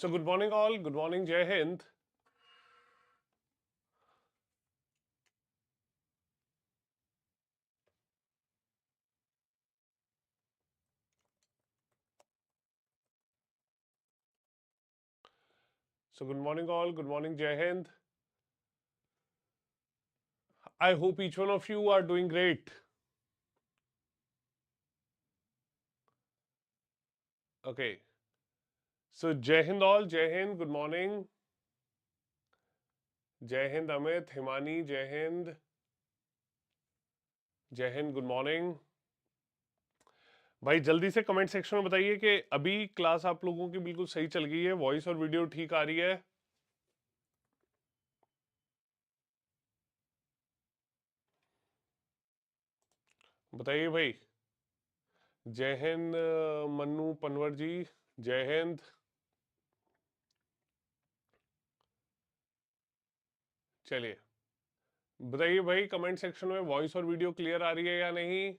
So good morning all, good morning, Jai Hind. So good morning all, good morning, Jai Hind. I hope each one of you are doing great. Okay. So Jai Hind all, Jai Hind, good morning. Jai Hind Amit, Himani, Jai Hind. Jai Hind, good morning. भाई जल्दी से comment section में बताइए कि अभी class आप लोगों की बिल्कुल सही चल गई है, वॉइस और वीडियो ठीक आ रही है। बताइए भाई। जय हिंद मन्नू पनवर जी, जय हिंद। चलिए बताइए भाई कमेंट सेक्शन में वॉइस और वीडियो क्लियर आ रही है या नहीं।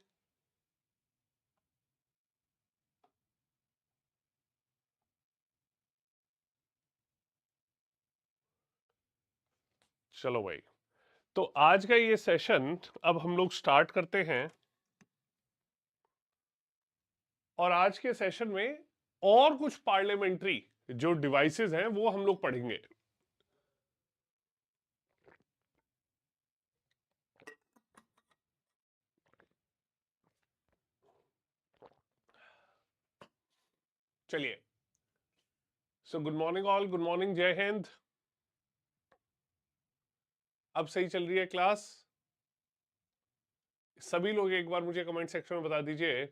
चलो भाई, तो आज का ये सेशन अब हम लोग स्टार्ट करते हैं और आज के सेशन में और कुछ पार्लियामेंट्री जो डिवाइसेस हैं वो हम लोग पढ़ेंगे। चलिए, so good morning all, good morning, जय हिंद। अब सही चल रही है क्लास? सभी लोग एक बार मुझे कमेंट सेक्शन में बता दीजिए।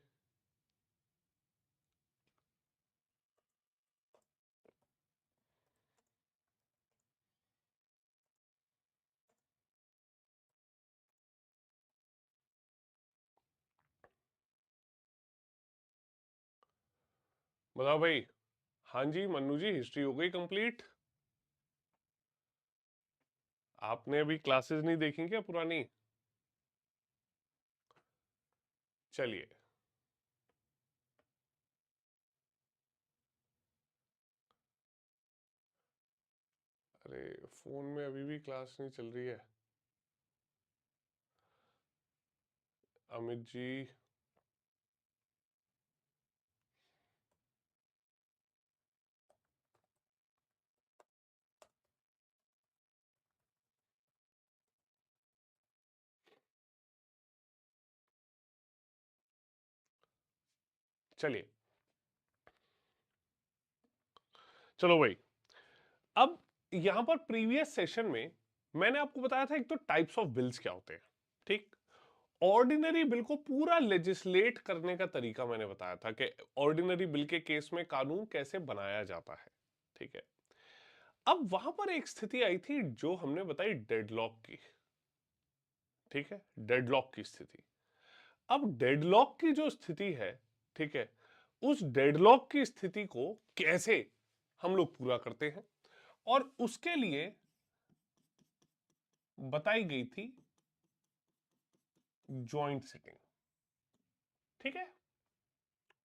बताओ भाई। हाँ जी मन्नू जी, हिस्ट्री हो गई कंप्लीट। आपने अभी क्लासेस नहीं देखी क्या पुरानी? चलिए, अरे फोन में अभी भी क्लास नहीं चल रही है। अमित जी, चलिए, चलो भाई। अब यहां पर प्रीवियस सेशन में मैंने आपको बताया था एक तो टाइप्स ऑफ बिल्स क्या होते हैं, ठीक। ऑर्डिनरी बिल को पूरा लेजिस्लेट करने का तरीका मैंने बताया था कि ऑर्डिनरी बिल के केस में कानून कैसे बनाया जाता है, ठीक है। अब वहां पर एक स्थिति आई थी जो हमने बताई डेडलॉक की, ठीक है, डेडलॉक की स्थिति। अब डेडलॉक की जो स्थिति है, ठीक है, उस डेडलॉक की स्थिति को कैसे हम लोग पूरा करते हैं और उसके लिए बताई गई थी जॉइंट सिटिंग, ठीक है।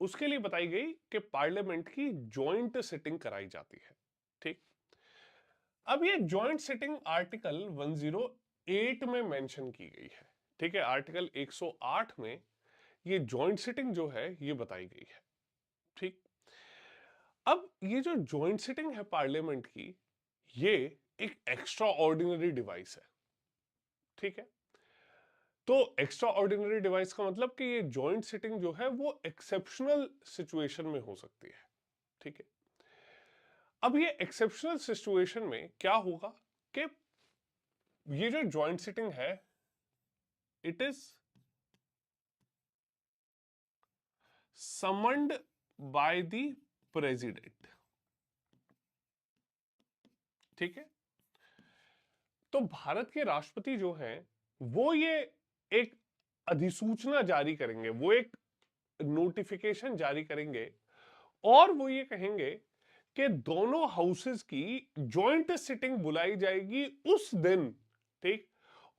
उसके लिए बताई गई कि पार्लियामेंट की जॉइंट सिटिंग कराई जाती है, ठीक। अब ये जॉइंट सिटिंग आर्टिकल 108 में मेंशन की गई है, ठीक है। आर्टिकल 108 में ये जॉइंट सिटिंग जो है ये बताई गई है, ठीक। अब ये जो जॉइंट सिटिंग है पार्लियामेंट की, ये एक एक्स्ट्रा ऑर्डिनरी डिवाइस है, ठीक है। तो एक्स्ट्रा ऑर्डिनरी डिवाइस का मतलब कि ये जॉइंट सिटिंग जो है वो एक्सेप्शनल सिचुएशन में हो सकती है, ठीक है। अब ये एक्सेप्शनल सिचुएशन में क्या होगा कि ये जो जॉइंट सिटिंग है it is summoned by the president, ठीक है। तो भारत के राष्ट्रपति जो हैं वो ये एक अधिसूचना जारी करेंगे, वो एक नोटिफिकेशन जारी करेंगे और वो ये कहेंगे कि दोनों हाउसेस की जॉइंट सिटिंग बुलाई जाएगी उस दिन, ठीक।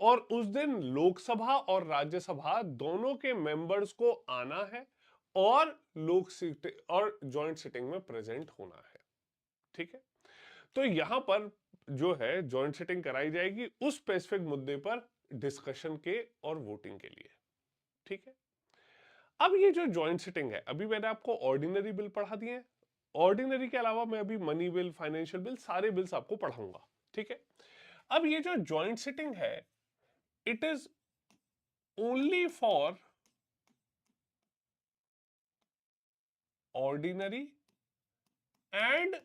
और उस दिन लोकसभा और राज्यसभा दोनों के मेंबर्स को आना है और लोक और जॉइंट सिटिंग में प्रेजेंट होना है, ठीक है, तो यहां पर जो है जॉइंट सिटिंग कराई जाएगी उस स्पेसिफिक मुद्दे पर डिस्कशन के और वोटिंग के लिए। ठीक है, अब ये जो जॉइंट सिटिंग है, अभी मैंने आपको ऑर्डिनरी बिल पढ़ा दिए हैं, ऑर्डिनरी के अलावा मैं अभी मनी बिल, फाइनेंशियल बिल, सारे बिल्स आपको पढ़ाऊंगा। ठीक है, अब ये जो जॉइंट सिटिंग है, it is only for ordinary and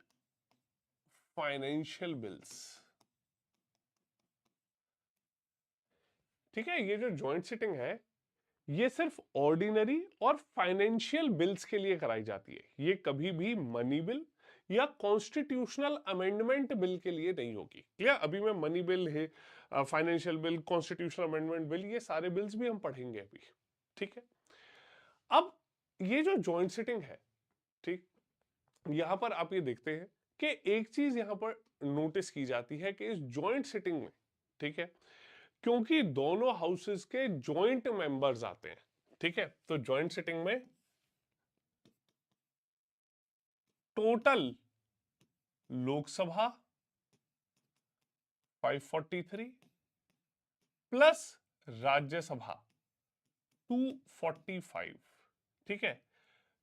financial bills. ठीक है, ये जो जॉइंट सिटिंग है ये सिर्फ ऑर्डिनरी और फाइनेंशियल बिल्स के लिए कराई जाती है, ये कभी भी मनी बिल या कॉन्स्टिट्यूशनल अमेंडमेंट बिल के लिए नहीं होगी। क्लियर? अभी मैं मनी बिल है, financial bill, constitutional amendment bill, ये सारे बिल्स भी हम पढ़ेंगे अभी। ठीक है, अब ये जो जॉइंट सिटिंग है, ठीक, यहां पर आप ये देखते हैं कि एक चीज यहां पर नोटिस की जाती है कि इस जॉइंट सिटिंग में, ठीक है, क्योंकि दोनों हाउसेस के जॉइंट मेंबर्स आते हैं, ठीक है, तो जॉइंट सिटिंग में टोटल लोकसभा 543 प्लस राज्यसभा 245। ठीक है,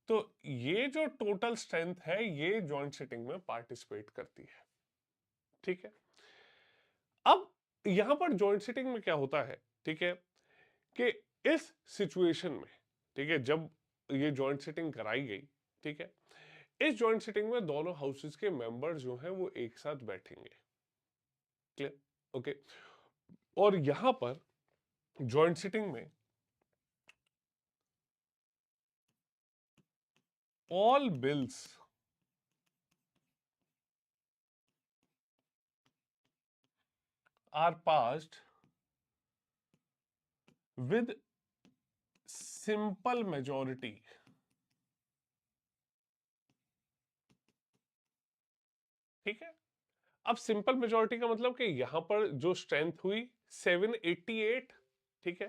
तो ये जो टोटल स्ट्रेंथ है ये जॉइंट सिटिंग में पार्टिसिपेट करती है। ठीक है, अब यहां पर जॉइंट सिटिंग में क्या होता है, ठीक है, कि इस सिचुएशन में, ठीक है, जब ये जॉइंट सिटिंग कराई गई, ठीक है, इस जॉइंट सिटिंग में दोनों हाउसेस के मेंबर्स जो हैं वो एक साथ बैठेंगे। क्लियर? ओके, और यहां पर जॉइंट सिटिंग में all bills are passed with simple majority. ठीक है, अब सिंपल मेजॉरिटी का मतलब कि यहां पर जो स्ट्रेंथ हुई 788। ठीक है,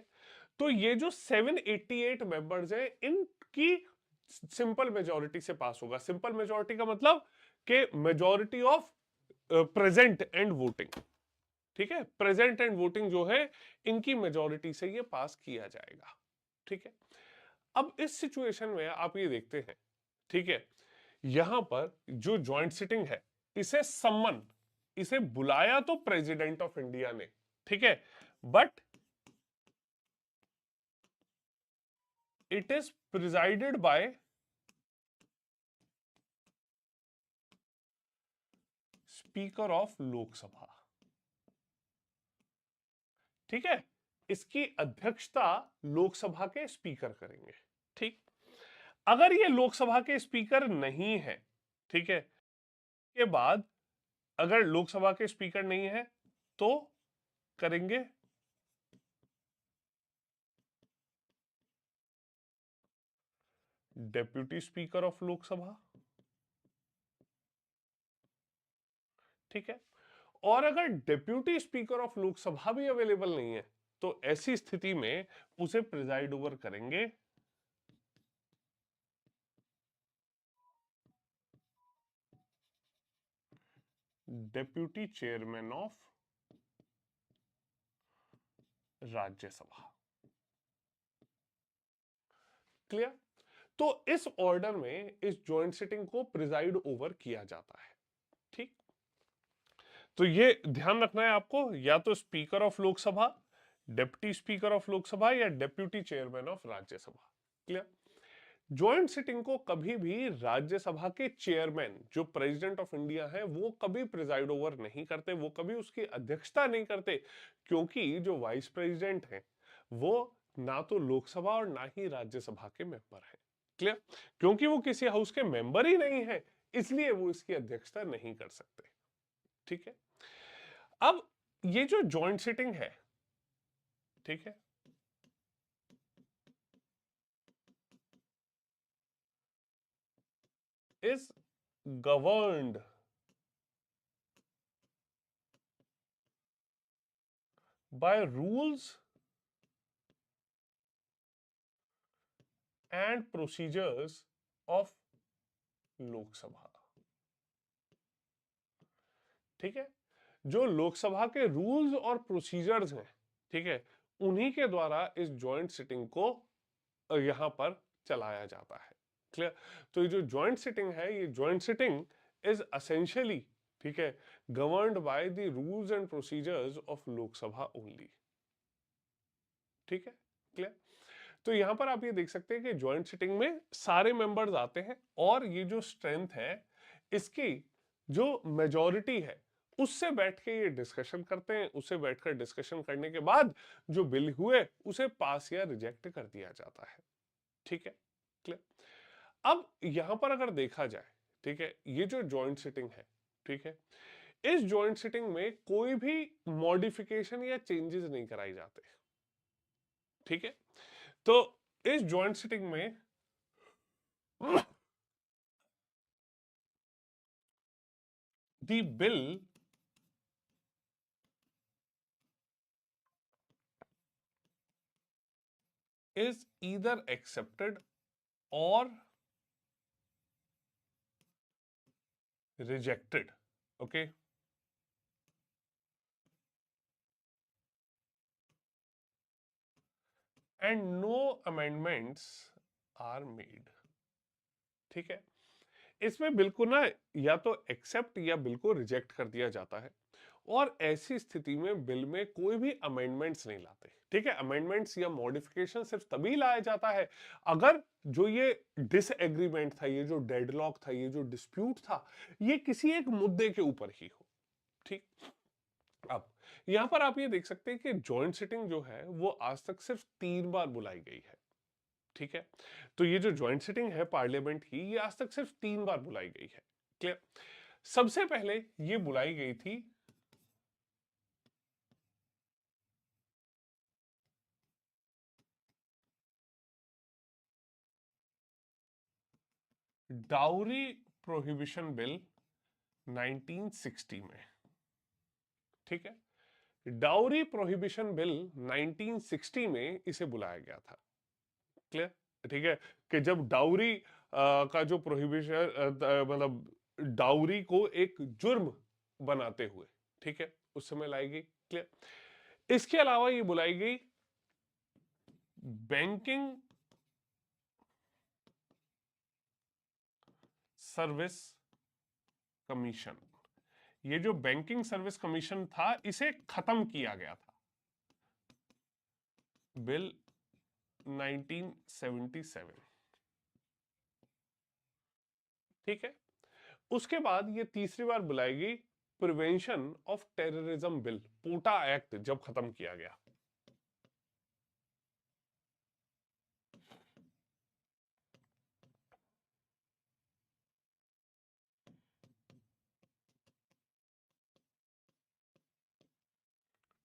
तो ये जो 788 मेंबर्स हैं इनकी सिंपल मेजॉरिटी से पास होगा। सिंपल मेजॉरिटी का मतलब कि majority of present and voting. ठीक है, प्रेजेंट एंड वोटिंग जो है इनकी मेजॉरिटी से ये पास किया जाएगा। ठीक है, अब इस सिचुएशन में आप ये देखते हैं, ठीक है, यहां पर जो जॉइंट सिटिंग है इसे बुलाया तो प्रेसिडेंट ऑफ इंडिया ने, ठीक है, but it is presided by speaker of Lok Sabha. ठीक है, इसकी अध्यक्षता लोकसभा के स्पीकर करेंगे। ठीक, अगर ये लोकसभा के स्पीकर नहीं है, ठीक है, के बाद अगर लोकसभा के स्पीकर नहीं है तो करेंगे डेप्यूटी स्पीकर ऑफ लोकसभा। ठीक है, और अगर डेप्यूटी स्पीकर ऑफ लोकसभा भी अवेलेबल नहीं है तो ऐसी स्थिति में उसे प्रिजाइड ओवर करेंगे deputy chairman of Rajya Sabha. Clear? तो इस ऑर्डर में इस जॉइंट सिटिंग को प्रिजाइड ओवर किया जाता है। ठीक, तो ये ध्यान रखना है आपको, या तो speaker of Lok Sabha, deputy speaker of Lok Sabha या deputy chairman of Rajya Sabha. Clear? Joint sitting को कभी भी राज्यसभा के चेयरमैन जो प्रेसिडेंट ऑफ इंडिया है वो कभी प्रिजाइड ओवर नहीं करते, वो कभी उसकी अध्यक्षता नहीं करते, क्योंकि जो वाइस प्रेसिडेंट हैं वो ना तो लोकसभा और ना ही राज्यसभा के मेंबर हैं। क्लियर? क्योंकि वो किसी हाउस के मेंबर ही नहीं है, इसलिए वो इसकी अध्यक्षता नहीं कर सकते। ठीक है, अब ये जो जॉइंट सिटिंग है, ठीक है, is governed by rules and procedures of Lok Sabha. ठीक है, जो लोकसभा के रूल्स और प्रोसीजर्स हैं, ठीक है, उन्हीं के द्वारा इस जॉइंट सिटिंग को यहां पर चलाया जाता है। क्लियर? तो ये जो जॉइंट सिटिंग है, ये जॉइंट सिटिंग इज असेंशियली, ठीक है, governed by the rules and procedures of Lok Sabha only. ठीक है, क्लियर? तो यहां पर आप ये देख सकते हैं कि जॉइंट सिटिंग में सारे मेंबर्स आते हैं और ये जो स्ट्रेंथ है इसकी जो मेजॉरिटी है उससे बैठ के ये डिस्कशन करते हैं, उससे बैठकर डिस्कशन करने के बाद जो बिल हुए उसे पास या रिजेक्ट कर दिया जाता है। ठीक है, क्लियर? अब यहां पर अगर देखा जाए, ठीक है, ये जो जॉइंट सिटिंग है, ठीक है, इस जॉइंट सिटिंग में कोई भी मॉडिफिकेशन या चेंजेस नहीं कराई जाते। ठीक है, तो इस जॉइंट सिटिंग में the bill is either accepted or rejected. Okay, and no amendments are made. ठीक है, इसमें बिल को ना या तो एक्सेप्ट या बिल को रिजेक्ट कर दिया जाता है और ऐसी स्थिति में बिल में कोई भी अमेंडमेंट्स नहीं लाते। ठीक है, अमेंडमेंट्स या मॉडिफिकेशन सिर्फ तभी लाया जाता है अगर जो ये डिसएग्रीमेंट था, ये जो डेडलॉक था, ये जो डिस्प्यूट था, ये किसी एक मुद्दे के ऊपर ही हो। ठीक, अब यहां पर आप ये देख सकते हैं कि जॉइंट सिटिंग जो है वो आज तक सिर्फ 3 बार बुलाई गई है। ठीक है, तो ये जो जॉइंट सिटिंग है पार्लियामेंट की, ये आज तक सिर्फ 3 बार बुलाई गई है। क्लियर? सबसे पहले ये बुलाई गई थी डाउरी प्रोहिबिशन बिल 1960 में। ठीक है, डाउरी प्रोहिबिशन बिल 1960 में इसे बुलाया गया था। क्लियर? ठीक है, कि जब डाउरी का जो प्रोहिबिशन, मतलब डाउरी को एक जुर्म बनाते हुए, ठीक है, उस समय लाई गई। क्लियर? इसके अलावा ये बुलाई गई बैंकिंग सर्विस कमीशन। ये जो बैंकिंग सर्विस कमीशन था इसे खत्म किया गया था बिल 1977। ठीक है, उसके बाद ये तीसरी बार बुलाई गई prevention of terrorism bill, POTA act जब खत्म किया गया।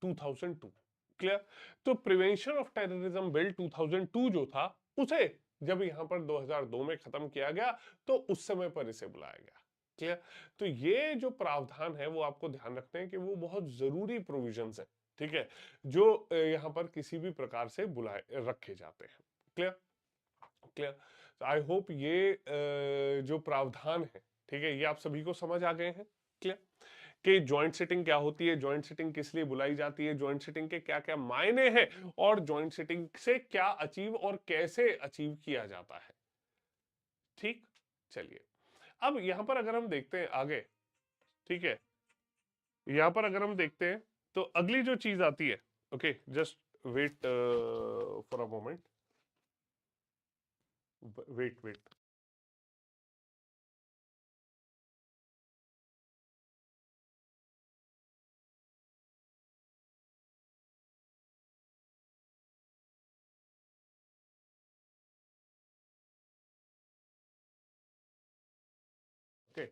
टू 2002। क्लियर? तो प्रिवेंशन ऑफ टेररिज्म बिल 2002 जो था उसे जब यहां पर 2002 में खत्म किया गया तो उस समय पर इसे बुलाया गया। क्लियर? तो ये जो प्रावधान है वो आपको ध्यान रखते हैं कि वो बहुत जरूरी प्रोविजंस है। ठीक है, जो यहां पर किसी भी प्रकार से बुलाए रखे जाते हैं। क्लियर? क्लियर? आई होप ये जो प्रावधान है, ठीक है, ये आप सभी को समझ आ गए हैं। क्लियर? कि जॉइंट सिटिंग क्या होती है, जॉइंट सिटिंग किस लिए बुलाई जाती है, जॉइंट सिटिंग के क्या क्या मायने हैं और जॉइंट सिटिंग से क्या अचीव और कैसे अचीव किया जाता है। ठीक, चलिए अब यहां पर अगर हम देखते हैं आगे, ठीक है, यहां पर अगर हम देखते हैं तो अगली जो चीज आती है, okay, just wait for a moment, wait wait. Okay,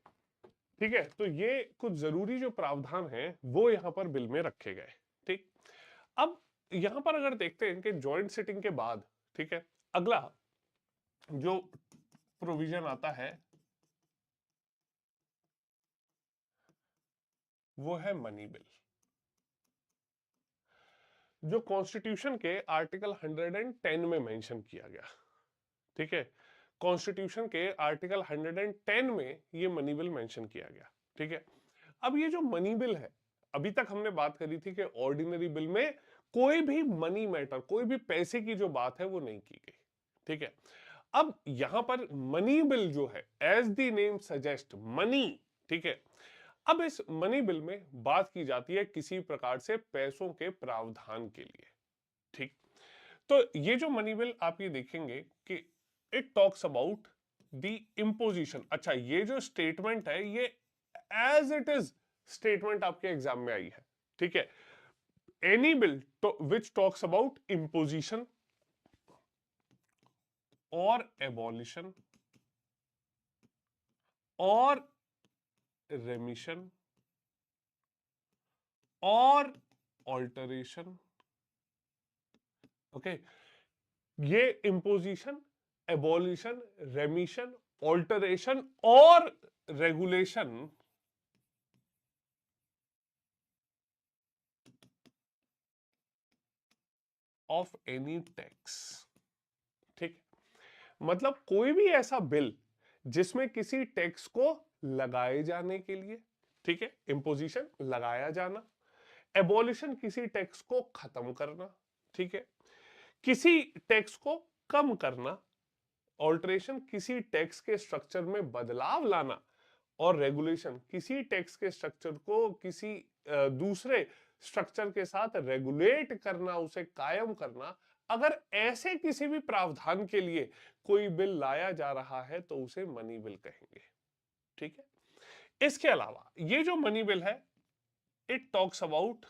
ठीक है, तो ये कुछ जरूरी जो प्रावधान है वो यहां पर बिल में रखे गए। ठीक, अब यहां पर अगर देखते हैं कि जॉइंट सिटिंग के बाद, ठीक है, अगला जो प्रोविजन आता है वो है मनी बिल, जो कॉन्स्टिट्यूशन के आर्टिकल 110 में मेंशन किया गया। ठीक है, कॉन्स्टिट्यूशन के आर्टिकल 110 में ये मनी बिल मेंशन किया गया। ठीक है, अब ये जो मनी बिल है, अभी तक हमने बात करी थी कि ऑर्डिनरी बिल में कोई भी मनी मैटर, कोई भी पैसे की जो बात है वो नहीं की गई, ठीक है। अब यहां पर मनी बिल जो है, as the name suggest, money, ठीक है। अब इस मनी बिल में बात की जाती है किसी प्रकार से पैसों के प्रावधान के लिए, ठीक। तो ये जो मनी बिल आप ये देखेंगे कि it talks about the imposition. अच्छा, ये जो स्टेटमेंट है ये एज इट इज स्टेटमेंट आपके एग्जाम में आई है, ठीक है। Any bill which talks about imposition और एबॉलिशन और रेमिशन और ऑल्टरेशन, ओके। ये इम्पोजिशन, एबॉलिशन, रेमिशन, ऑल्टरेशन और रेगुलेशन ऑफ एनी टैक्स, ठीक। मतलब कोई भी ऐसा बिल जिसमें किसी टैक्स को लगाए जाने के लिए, ठीक है, इंपोजिशन लगाया जाना, एबॉलिशन किसी टैक्स को खत्म करना, ठीक है, किसी टैक्स को कम करना, ऑल्टरेशन किसी टैक्स के स्ट्रक्चर में बदलाव लाना, और रेगुलेशन किसी टैक्स के स्ट्रक्चर को किसी दूसरे स्ट्रक्चर के साथ रेगुलेट करना, उसे कायम करना। अगर ऐसे किसी भी प्रावधान के लिए कोई बिल लाया जा रहा है तो उसे मनी बिल कहेंगे, ठीक है। इसके अलावा ये जो मनी बिल है, it talks about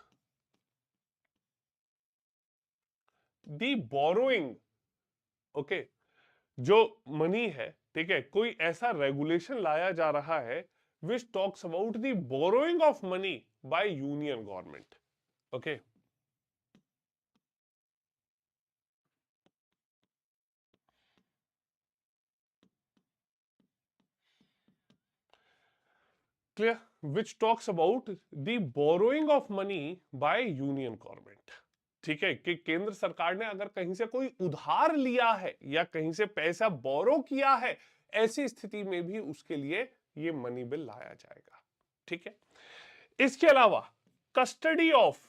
the borrowing, okay. जो मनी है, ठीक है, कोई ऐसा रेगुलेशन लाया जा रहा है which talks about the borrowing of money by union government, okay. Clear? Which talks about the borrowing of money by union government, ठीक है, कि केंद्र सरकार ने अगर कहीं से कोई उधार लिया है या कहीं से पैसा बोरो किया है, ऐसी स्थिति में भी उसके लिए ये मनी बिल लाया जाएगा, ठीक है। इसके अलावा custody of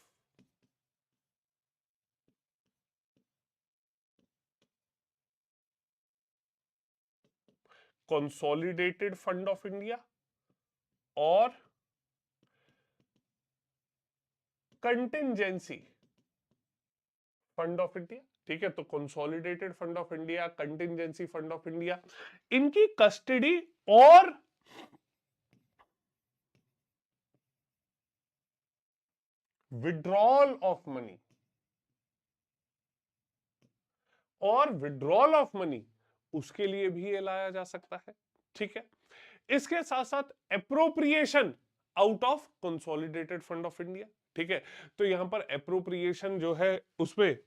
consolidated fund of India और कंटिंजेंसी फंड ऑफ इंडिया, ठीक है। तो consolidated fund of India, contingency fund of India, इनकी कस्टडी और विड्रॉल ऑफ मनी, और विड्रॉल ऑफ मनी उसके लिए भी ये लाया जा सकता है, ठीक है। इसके साथ साथ appropriation out of consolidated fund of India, ठीक है। तो यहां पर एप्रोप्रिएशन जो है उसमें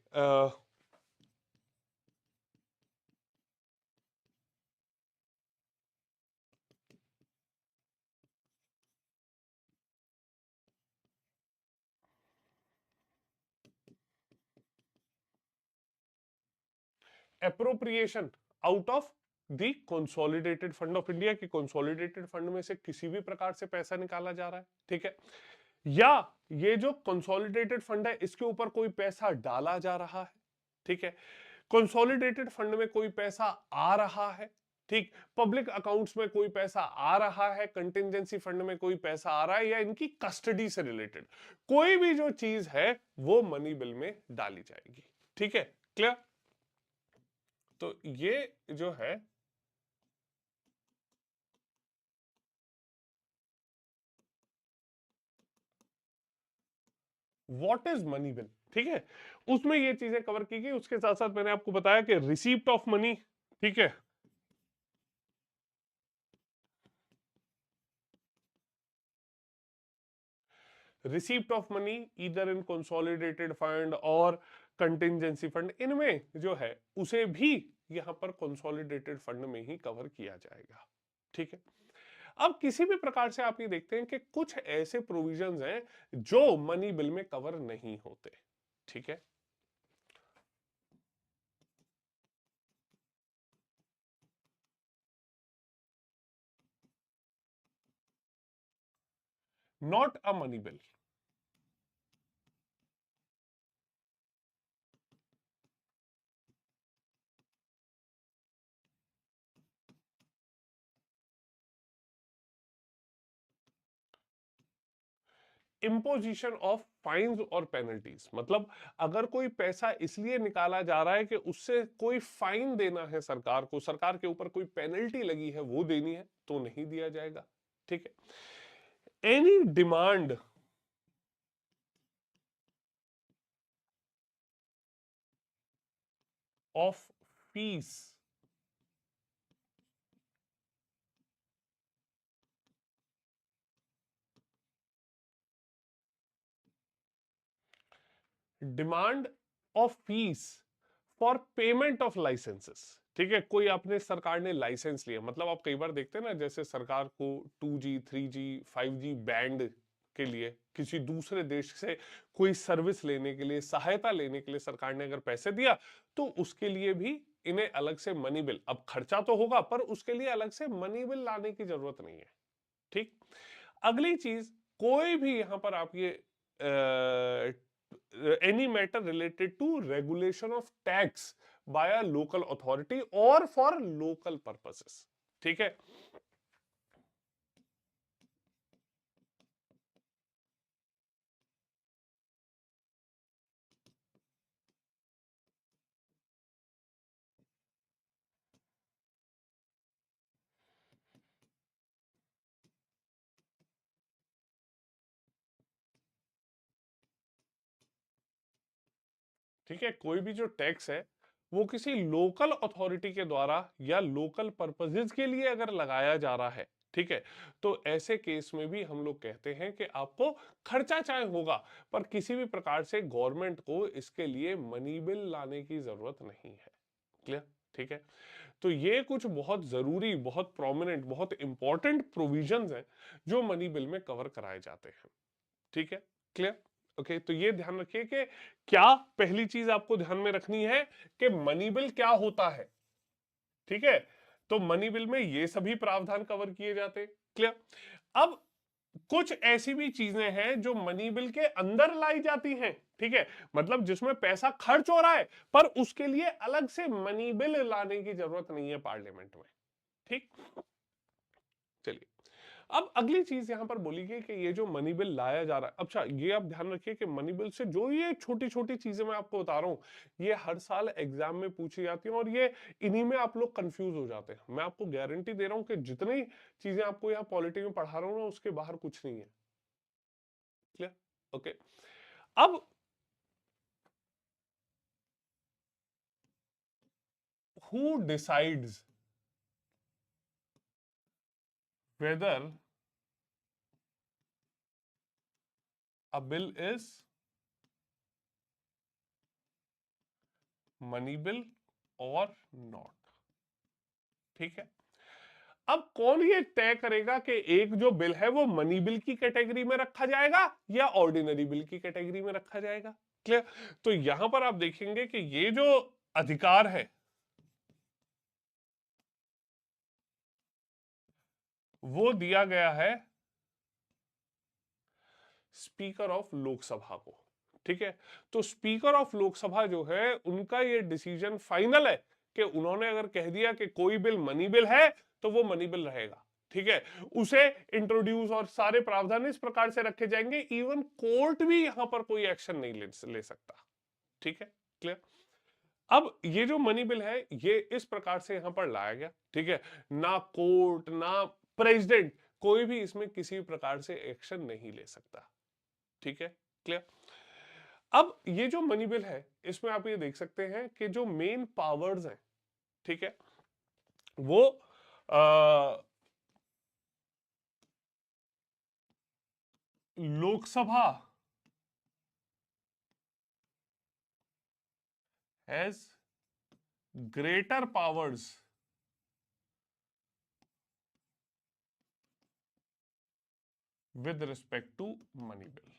appropriation out of the consolidated fund of India, की कंसोलिडेटेड फंड में से किसी भी प्रकार से पैसा निकाला जा रहा है, ठीक है। या ये जो कंसोलिडेटेड फंड है इसके ऊपर कोई पैसा डाला जा रहा है, ठीक है। कंसोलिडेटेड फंड में कोई पैसा आ रहा है, ठीक। पब्लिक अकाउंट्स में कोई पैसा आ रहा है, कंटिंजेंसी फंड में कोई पैसा आ रहा है, या इनकी कस्टडी से रिलेटेड कोई भी जो चीज है वो मनी बिल में डाली जाएगी, ठीक है। क्लियर? तो ये जो है व्हाट इज मनी बिल, ठीक है, उसमें ये चीजें कवर की गई। उसके साथ साथ मैंने आपको बताया कि रिसीप्ट ऑफ मनी, ठीक है, receipt of money either in consolidated fund और कंटिंजेंसी फंड, इनमें जो है उसे भी यहां पर कंसोलिडेटेड फंड में ही कवर किया जाएगा, ठीक है। अब किसी भी प्रकार से आप ये देखते हैं कि कुछ ऐसे प्रोविजंस हैं जो मनी बिल में कवर नहीं होते, ठीक है। Not a money bill. Imposition of fines और पेनल्टीज, मतलब अगर कोई पैसा इसलिए निकाला जा रहा है कि उससे कोई फाइन देना है सरकार को, सरकार के ऊपर कोई पेनल्टी लगी है वो देनी है, तो नहीं दिया जाएगा। ठीक है। Any demand of fees demand of fees for payment of licences. ठीक है, कोई आपने, सरकार ने लाइसेंस लिया, मतलब आप कई बार देखते हैं ना, जैसे सरकार को 2G 3G 5G बैंड के लिए किसी दूसरे देश से कोई सर्विस लेने के लिए, सहायता लेने के लिए सरकार ने अगर पैसे दिया, तो उसके लिए भी इन्हें अलग से मनी बिल, अब खर्चा तो होगा पर उसके लिए अलग से मनी बिल लाने की जरूरत नहीं है। ठीक। अगली चीज, कोई भी यहां पर आप ये any matter related to regulation of tax by a local authority और फॉर लोकल पर्पसेस। ठीक है। ठीक है, कोई भी जो टैक्स है वो किसी लोकल अथॉरिटी के द्वारा या लोकल पर्पसेस के लिए अगर लगाया जा रहा है, ठीक है, तो ऐसे केस में भी हम लोग कहते हैं कि आपको खर्चा चाहे होगा, पर किसी भी प्रकार से गवर्नमेंट को इसके लिए मनी बिल लाने की जरूरत नहीं है। क्लियर? ठीक है। तो ये कुछ बहुत जरूरी, बहुत प्रोमिनेंट, बहुत इंपॉर्टेंट प्रोविजंस हैं जो मनी बिल में कवर कराए जाते हैं। ठीक है। क्लियर? ओके, तो ये ध्यान रखिए कि क्या पहली चीज आपको ध्यान में रखनी है कि मनी बिल क्या होता है। ठीक है, तो मनी बिल में ये सभी प्रावधान कवर किए जाते। क्लियर? अब कुछ ऐसी भी चीजें हैं जो मनी बिल के अंदर लाई जाती हैं। ठीक है, मतलब जिसमें पैसा खर्च हो रहा है पर उसके लिए अलग से मनी बिल लाने की जरूरत नहीं है पार्लियामेंट में। ठीक। चलिए, अब अगली चीज यहां पर बोली गई कि ये जो मनी बिल लाया जा रहा है, अच्छा ये आप ध्यान रखिए कि मनी बिल से जो ये छोटी छोटी चीजें मैं आपको बता रहा हूं, ये हर साल एग्जाम में पूछी जाती हैं और ये इन्हीं में आप लोग कंफ्यूज हो जाते हैं। मैं आपको गारंटी दे रहा हूं कि जितनी चीजें आपको यहाँ पॉलिटी में पढ़ा रहा हूं ना, उसके बाहर कुछ नहीं है। क्लियर? ओके। अब who decides whether a bill is money bill और नॉट? ठीक है। अब कौन ये तय करेगा कि एक जो बिल है वो मनी बिल की कैटेगरी में रखा जाएगा या ऑर्डिनरी बिल की कैटेगरी में रखा जाएगा? क्लियर? तो यहां पर आप देखेंगे कि ये जो अधिकार है वो दिया गया है स्पीकर ऑफ लोकसभा को। ठीक है, तो स्पीकर ऑफ लोकसभा जो है उनका ये डिसीजन फाइनल है कि उन्होंने अगर कह दिया कि कोई बिल मनी बिल है तो वो मनी बिल रहेगा। ठीक है, उसे इंट्रोड्यूस और सारे प्रावधान इस प्रकार से रखे जाएंगे, इवन कोर्ट भी यहां पर कोई एक्शन नहीं ले सकता। ठीक है। क्लियर? अब ये जो मनी बिल है ये इस प्रकार से यहां पर लाया गया। ठीक है, ना कोर्ट ना प्रेसिडेंट, कोई भी इसमें किसी प्रकार से एक्शन नहीं ले सकता। ठीक है। क्लियर? अब ये जो मनी बिल है इसमें आप ये देख सकते हैं कि जो मेन पावर्स हैं, ठीक है, वो Lok Sabha has greater powers with respect to money bill.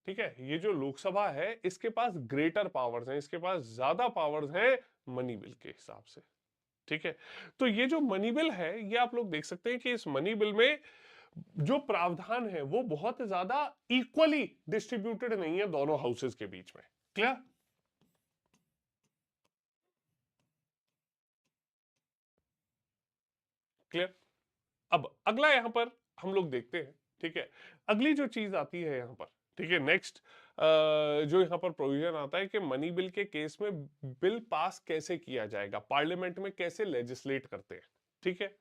ठीक है, ये जो लोकसभा है इसके पास ग्रेटर पावर्स हैं, इसके पास ज्यादा पावर्स हैं मनी बिल के हिसाब से। ठीक है, तो ये जो मनी बिल है ये आप लोग देख सकते हैं कि इस मनी बिल में जो प्रावधान है वो बहुत ज्यादा इक्वली डिस्ट्रीब्यूटेड नहीं है दोनों हाउसेस के बीच में। क्लियर? क्लियर? अब अगला यहां पर हम लोग देखते हैं, ठीक है, अगली जो चीज आती है यहां पर, ठीक है, नेक्स्ट जो यहां पर प्रोविजन आता है कि मनी बिल के केस में बिल पास कैसे किया जाएगा, पार्लियामेंट में कैसे लेजिस्लेट करते हैं, ठीक है।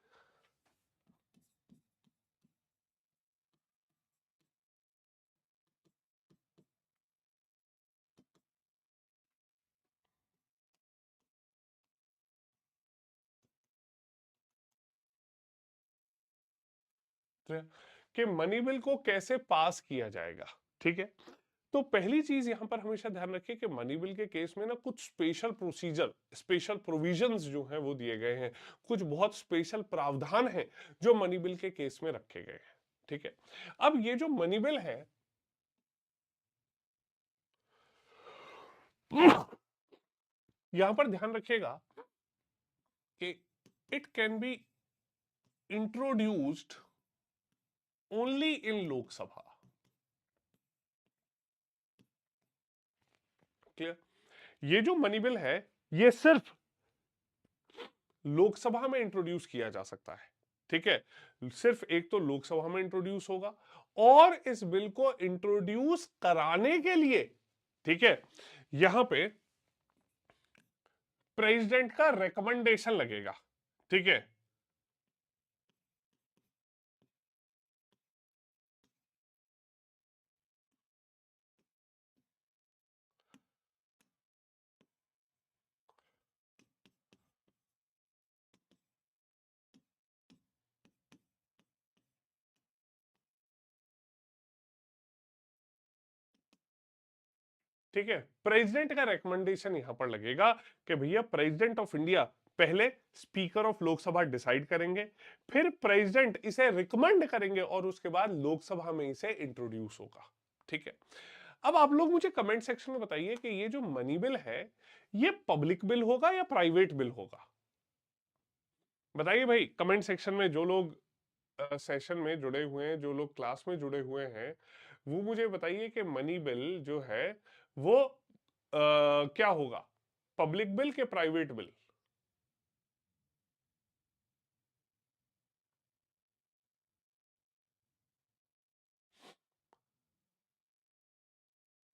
कि मनी बिल को कैसे पास किया जाएगा, ठीक है। तो पहली चीज यहां पर हमेशा ध्यान रखिए कि मनी बिल के केस में ना कुछ स्पेशल प्रोसीजर, स्पेशल प्रोविजंस जो हैं वो दिए गए हैं, कुछ बहुत स्पेशल प्रावधान हैं जो मनी बिल के केस में रखे गए हैं, ठीक है। अब ये जो मनी बिल है यहां पर ध्यान रखिएगा कि it can be introduced only in Lok Sabha. Clear? ये जो मनी बिल है ये सिर्फ लोकसभा में इंट्रोड्यूस किया जा सकता है, ठीक है। सिर्फ एक तो लोकसभा में इंट्रोड्यूस होगा, और इस बिल को इंट्रोड्यूस कराने के लिए, ठीक है, यहां पे प्रेसिडेंट का रिकमेंडेशन लगेगा, ठीक है। ठीक है, प्रेसिडेंट का रिकमेंडेशन यहां पर लगेगा कि भैया प्रेसिडेंट ऑफ इंडिया पहले स्पीकर ऑफ लोकसभा डिसाइड करेंगे, फिर प्रेसिडेंट इसे रिकमेंड करेंगे और उसके बाद लोकसभा में इसे इंट्रोड्यूस होगा, ठीक है। अब आप लोग मुझे कमेंट सेक्शन में बताइए कि ये जो मनी बिल है ये पब्लिक बिल होगा या प्राइवेट बिल होगा? बताइए भाई कमेंट सेक्शन में, जो लोग सेशन में जुड़े हुए हैं, जो लोग क्लास में जुड़े हुए हैं, वो मुझे बताइए कि मनी बिल जो है वो क्या होगा, पब्लिक बिल के प्राइवेट बिल?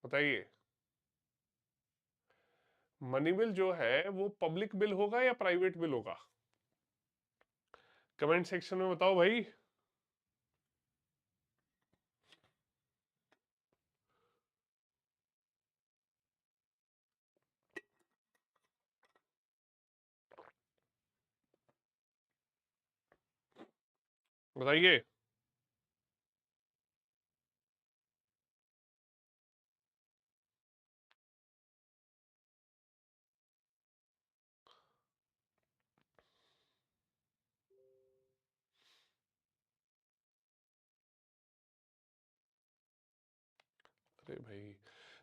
बताइए, मनी बिल जो है वो पब्लिक बिल होगा या प्राइवेट बिल होगा? कमेंट सेक्शन में बताओ भाई। बताइए। अरे भाई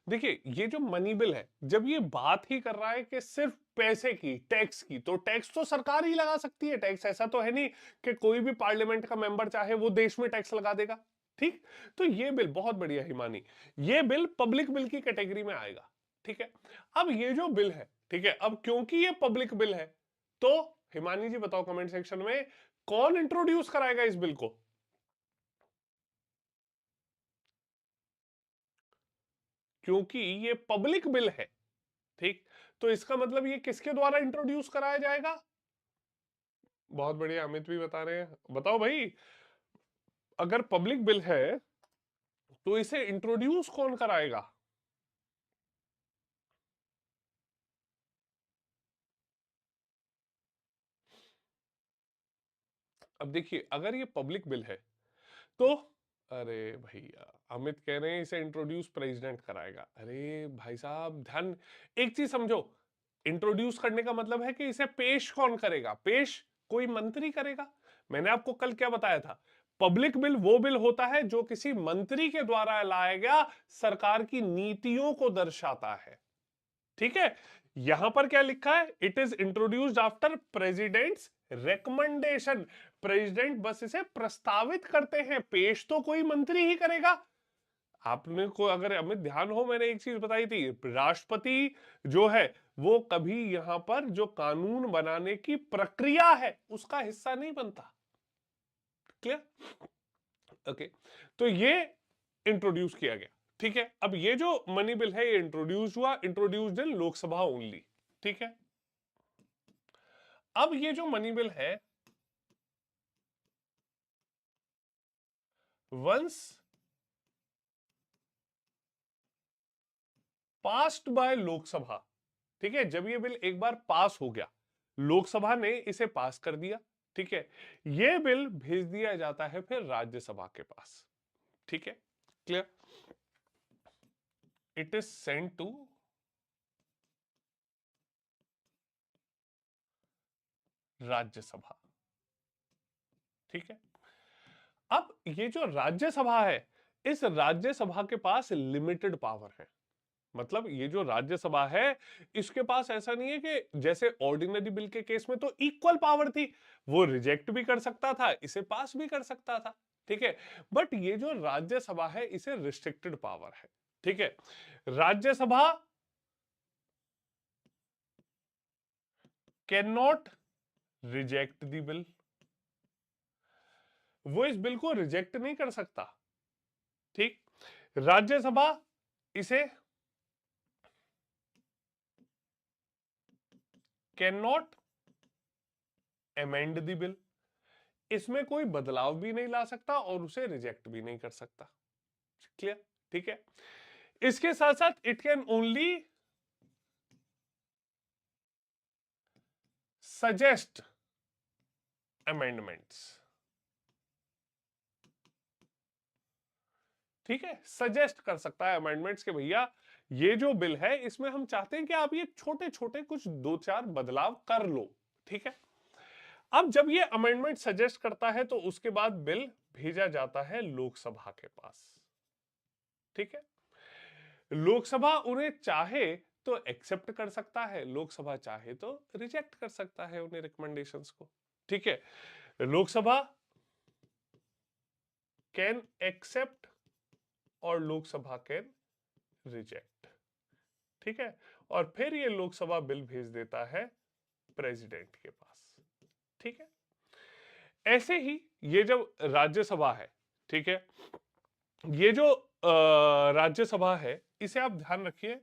देखिए, ये जो मनी बिल है जब ये बात ही कर रहा है कि सिर्फ पैसे की, टैक्स की, तो टैक्स तो सरकार ही लगा सकती है। टैक्स ऐसा तो है नहीं कि कोई भी पार्लियामेंट का मेंबर चाहे वो देश में टैक्स लगा देगा, ठीक। तो ये बिल बहुत बढ़िया हिमानी, ये बिल पब्लिक बिल की कैटेगरी में आएगा, ठीक है। अब ये जो बिल है, ठीक है, अब क्योंकि ये पब्लिक बिल है तो हिमानी जी बताओ कमेंट सेक्शन में, कौन इंट्रोड्यूस कराएगा इस बिल को? क्योंकि ये पब्लिक बिल है, ठीक, तो इसका मतलब ये किसके द्वारा इंट्रोड्यूस कराया जाएगा? बहुत बढ़िया, अमित भी बता रहे हैं, बताओ भाई। अगर पब्लिक बिल है तो इसे इंट्रोड्यूस कौन कराएगा? अब देखिए, अगर ये पब्लिक बिल है तो, अरे भैया अमित कह रहे हैं इसे इंट्रोड्यूस प्रेसिडेंट कराएगा। अरे भाई साहब ध्यान, एक चीज समझो, इंट्रोड्यूस करने का मतलब है कि इसे पेश कौन करेगा? पेश कोई मंत्री करेगा। मैंने आपको कल क्या बताया था, पब्लिक बिल वो बिल होता है जो किसी मंत्री के द्वारा लाया गया सरकार की नीतियों को दर्शाता है, ठीक है। यहां पर क्या लिखा है, it is introduced after president's recommendation. President बस इसे प्रस्तावित करते हैं, पेश तो कोई मंत्री ही करेगा। आपने को अगर अमित ध्यान हो, मैंने एक चीज बताई थी, राष्ट्रपति जो है वो कभी यहां पर जो कानून बनाने की प्रक्रिया है उसका हिस्सा नहीं बनता। क्लियर? ओके, तो ये इंट्रोड्यूस किया गया। ठीक है, अब ये जो मनी बिल है ये इंट्रोड्यूस हुआ, इंट्रोड्यूस्ड इन लोकसभा ओनली। ठीक है, अब ये जो मनी बिल है, वंस पास्ड बाय लोकसभा, ठीक है, जब ये बिल एक बार पास हो गया, लोकसभा ने इसे पास कर दिया, ठीक है, ये बिल भेज दिया जाता है फिर राज्यसभा के पास। ठीक है, clear? It is sent to Rajya Sabha. ठीक है, अब ये जो राज्यसभा है, इस राज्यसभा के पास लिमिटेड पावर है। मतलब ये जो राज्यसभा है इसके पास ऐसा नहीं है कि जैसे ऑर्डिनरी बिल के केस में तो इक्वल पावर थी, वो रिजेक्ट भी कर सकता था, इसे पास भी कर सकता था। ठीक है, बट ये जो राज्यसभा है इसे रिस्ट्रिक्टेड पावर है। ठीक है, Rajya Sabha can not reject the bill, वो इस बिल को रिजेक्ट नहीं कर सकता। ठीक, राज्यसभा इसे can not amend the bill, इसमें कोई बदलाव भी नहीं ला सकता और उसे रिजेक्ट भी नहीं कर सकता। क्लियर? ठीक है, इसके साथ साथ it can only suggest amendments. ठीक है, सजेस्ट कर सकता है अमेंडमेंट्स के भैया ये जो बिल है इसमें हम चाहते हैं कि आप ये छोटे छोटे कुछ दो चार बदलाव कर लो। ठीक है, अब जब ये अमेंडमेंट सजेस्ट करता है तो उसके बाद बिल भेजा जाता है लोकसभा के पास। ठीक है, लोकसभा उन्हें चाहे तो एक्सेप्ट कर सकता है, लोकसभा चाहे तो रिजेक्ट कर सकता है उन्हें रिकमेंडेशंस को। ठीक है, लोकसभा कैन एक्सेप्ट और लोकसभा कैन रिजेक्ट। ठीक है, और फिर ये लोकसभा बिल भेज देता है प्रेसिडेंट के पास। ठीक है, ऐसे ही ये जब राज्यसभा है, ठीक है, ये जो राज्यसभा है इसे आप ध्यान रखिए,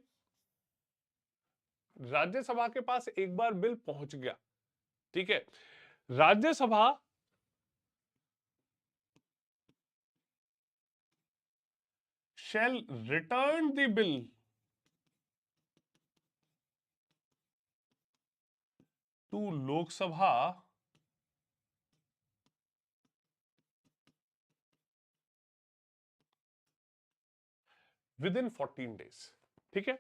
राज्यसभा के पास एक बार बिल पहुंच गया, ठीक है, Rajya Sabha shall return the bill to Lok Sabha with in 14 days. ठीक है,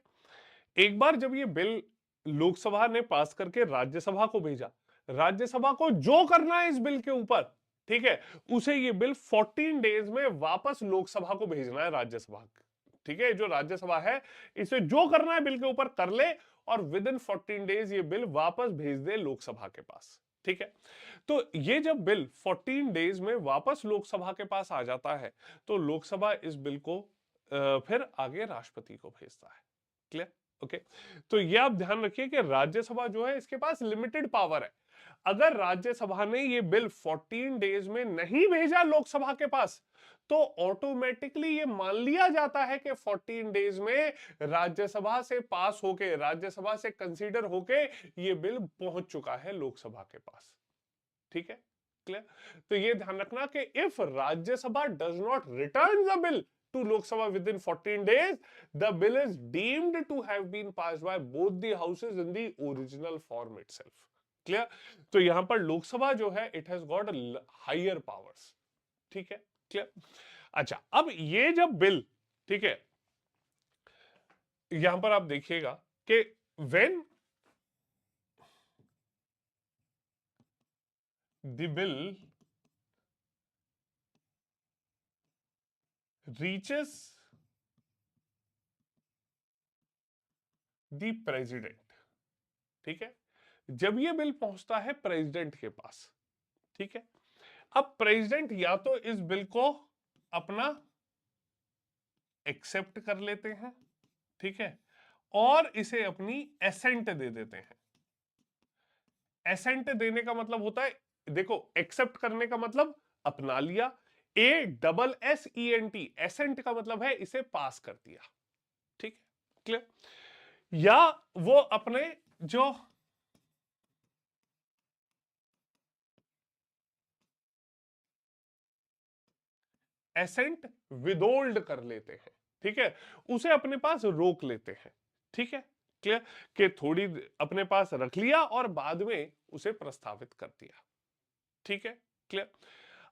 एक बार जब ये बिल लोकसभा ने पास करके राज्यसभा को भेजा, राज्यसभा को जो करना है इस बिल के ऊपर, ठीक है, उसे ये बिल 14 डेज में वापस लोकसभा को भेजना है, राज्यसभा। ठीक है, जो राज्यसभा है इसे जो करना है बिल के ऊपर कर ले और विद इन 14 डेज ये बिल वापस भेज दे लोकसभा के पास। ठीक है, तो ये जब बिल 14 डेज में वापस लोकसभा के पास आ जाता है तो लोकसभा इस बिल को फिर आगे राष्ट्रपति को भेजता है। क्लियर? ओके, तो ये आप ध्यान रखिए कि राज्यसभा जो है इसके पास लिमिटेड पावर है। अगर राज्यसभा ने ये बिल 14 डेज में नहीं भेजा लोकसभा के पास तो ऑटोमेटिकली ये मान लिया जाता है कि 14 डेज में राज्यसभा से पास होके, राज्यसभा से कंसीडर होके ये बिल पहुंच चुका है लोकसभा के पास। ठीक है, क्लियर? तो ये ध्यान रखना कि if Rajya Sabha does not return the bill to Lok Sabha within 14 days, the bill is deemed to have been passed by both the houses in the original form itself. Clear? तो यहां पर लोकसभा जो है it has got higher powers. ठीक है, clear? अच्छा, अब ये जब बिल, ठीक है, यहां पर आप देखिएगा कि when the bill reaches the president, ठीक है, जब ये बिल पहुंचता है प्रेसिडेंट के पास, ठीक है, अब प्रेसिडेंट या तो इस बिल को अपना एक्सेप्ट कर लेते हैं, ठीक है, और इसे अपनी एसेंट दे देते हैं। एसेंट देने का मतलब होता है, देखो एक्सेप्ट करने का मतलब अपना लिया, ASSENT, एसेंट का मतलब है इसे पास कर दिया, ठीक है, क्लियर। या वो अपने जो एसेंट विदोल्ड कर लेते हैं, ठीक है, उसे अपने पास रोक लेते हैं, ठीक है, क्लियर, कि थोड़ी अपने पास रख लिया और बाद में उसे प्रस्तावित कर दिया, ठीक है, क्लियर।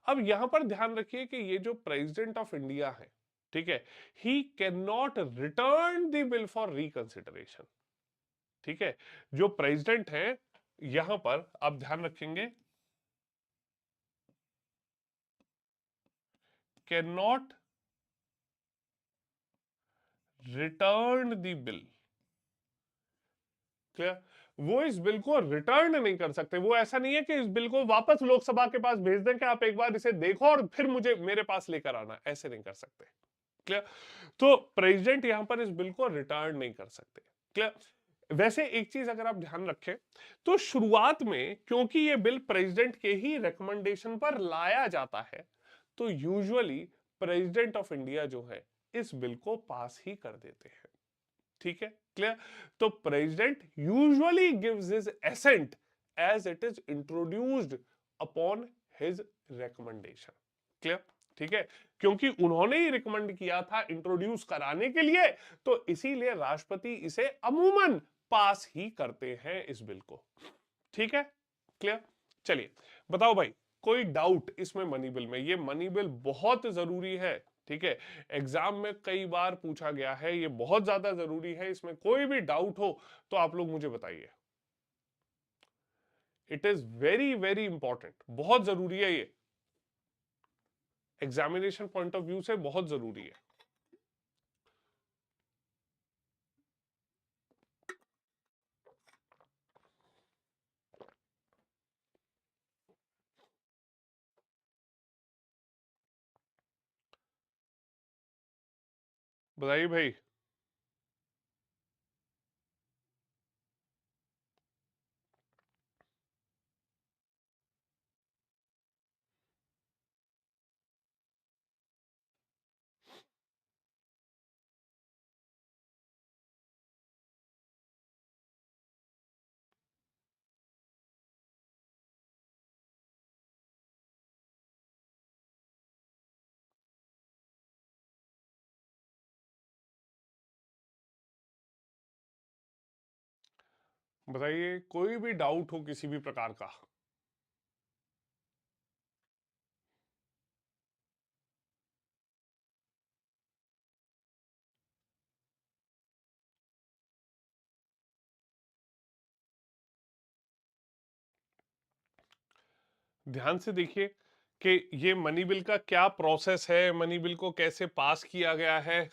अब यहां पर ध्यान रखिए कि ये जो प्रेसिडेंट ऑफ इंडिया है, ठीक है, he can not return the bill for reconsideration, ठीक है, जो प्रेसिडेंट है यहां पर आप ध्यान रखेंगे, can not return the bill, clear, वो इस बिल को रिटर्न नहीं कर सकते। वो ऐसा नहीं है कि इस बिल को वापस लोकसभा के पास भेज दें कि आप एक बार इसे देखो और फिर मुझे मेरे पास लेकर आना, ऐसे नहीं कर सकते, क्लियर। तो प्रेसिडेंट यहां पर इस बिल को रिटर्न नहीं कर सकते, क्लियर। वैसे एक चीज अगर आप ध्यान रखें तो शुरुआत में क्योंकि ये बिल प्रेसिडेंट के ही रिकमेंडेशन पर लाया जाता है, तो यूजुअली प्रेसिडेंट ऑफ इंडिया जो है इस बिल को पास ही कर देते हैं, ठीक है, क्लियर। तो president usually gives his assent as it is introduced upon his recommendation, clear, ठीक है, क्योंकि उन्होंने ही रिकमेंड किया था इंट्रोड्यूस कराने के लिए, तो इसीलिए राष्ट्रपति इसे अमूमन पास ही करते हैं इस बिल को, ठीक है, क्लियर। चलिए बताओ भाई, कोई डाउट इसमें मनी बिल में? ये मनी बिल बहुत जरूरी है, ठीक है, एग्जाम में कई बार पूछा गया है, ये बहुत ज्यादा जरूरी है, इसमें कोई भी डाउट हो तो आप लोग मुझे बताइए। It is very very important, बहुत जरूरी है ये, एग्जामिनेशन पॉइंट ऑफ व्यू से बहुत जरूरी है। बताइए भाई। बताइए कोई भी डाउट हो किसी भी प्रकार का। ध्यान से देखिए कि ये मनी बिल का क्या प्रोसेस है, मनी बिल को कैसे पास किया गया है।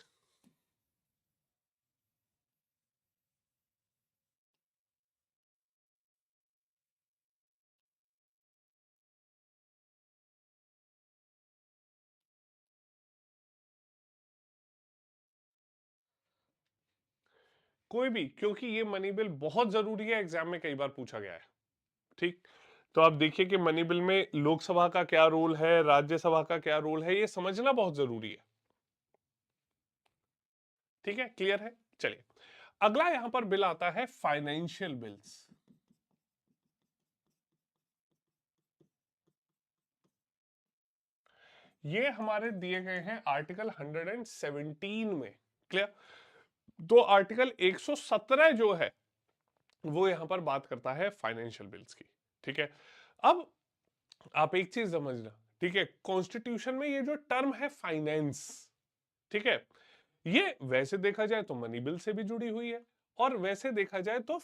कोई भी, क्योंकि ये मनी बिल बहुत जरूरी है, एग्जाम में कई बार पूछा गया है, ठीक। तो आप देखिए कि मनी बिल में लोकसभा का क्या रोल है, राज्यसभा का क्या रोल है, ये समझना बहुत जरूरी है, ठीक है, क्लियर है। चलिए अगला यहां पर बिल आता है फाइनेंशियल बिल्स। ये हमारे दिए गए हैं आर्टिकल 117 में, क्लियर। तो आर्टिकल 117 जो है वो यहां पर बात करता है फाइनेंशियल बिल्स की, ठीक है। अब आप एक चीज समझना, ठीक है, कॉन्स्टिट्यूशन में ये जो टर्म है फाइनेंस, ठीक है, ये वैसे देखा जाए तो मनी बिल से भी जुड़ी हुई है, और वैसे देखा जाए तो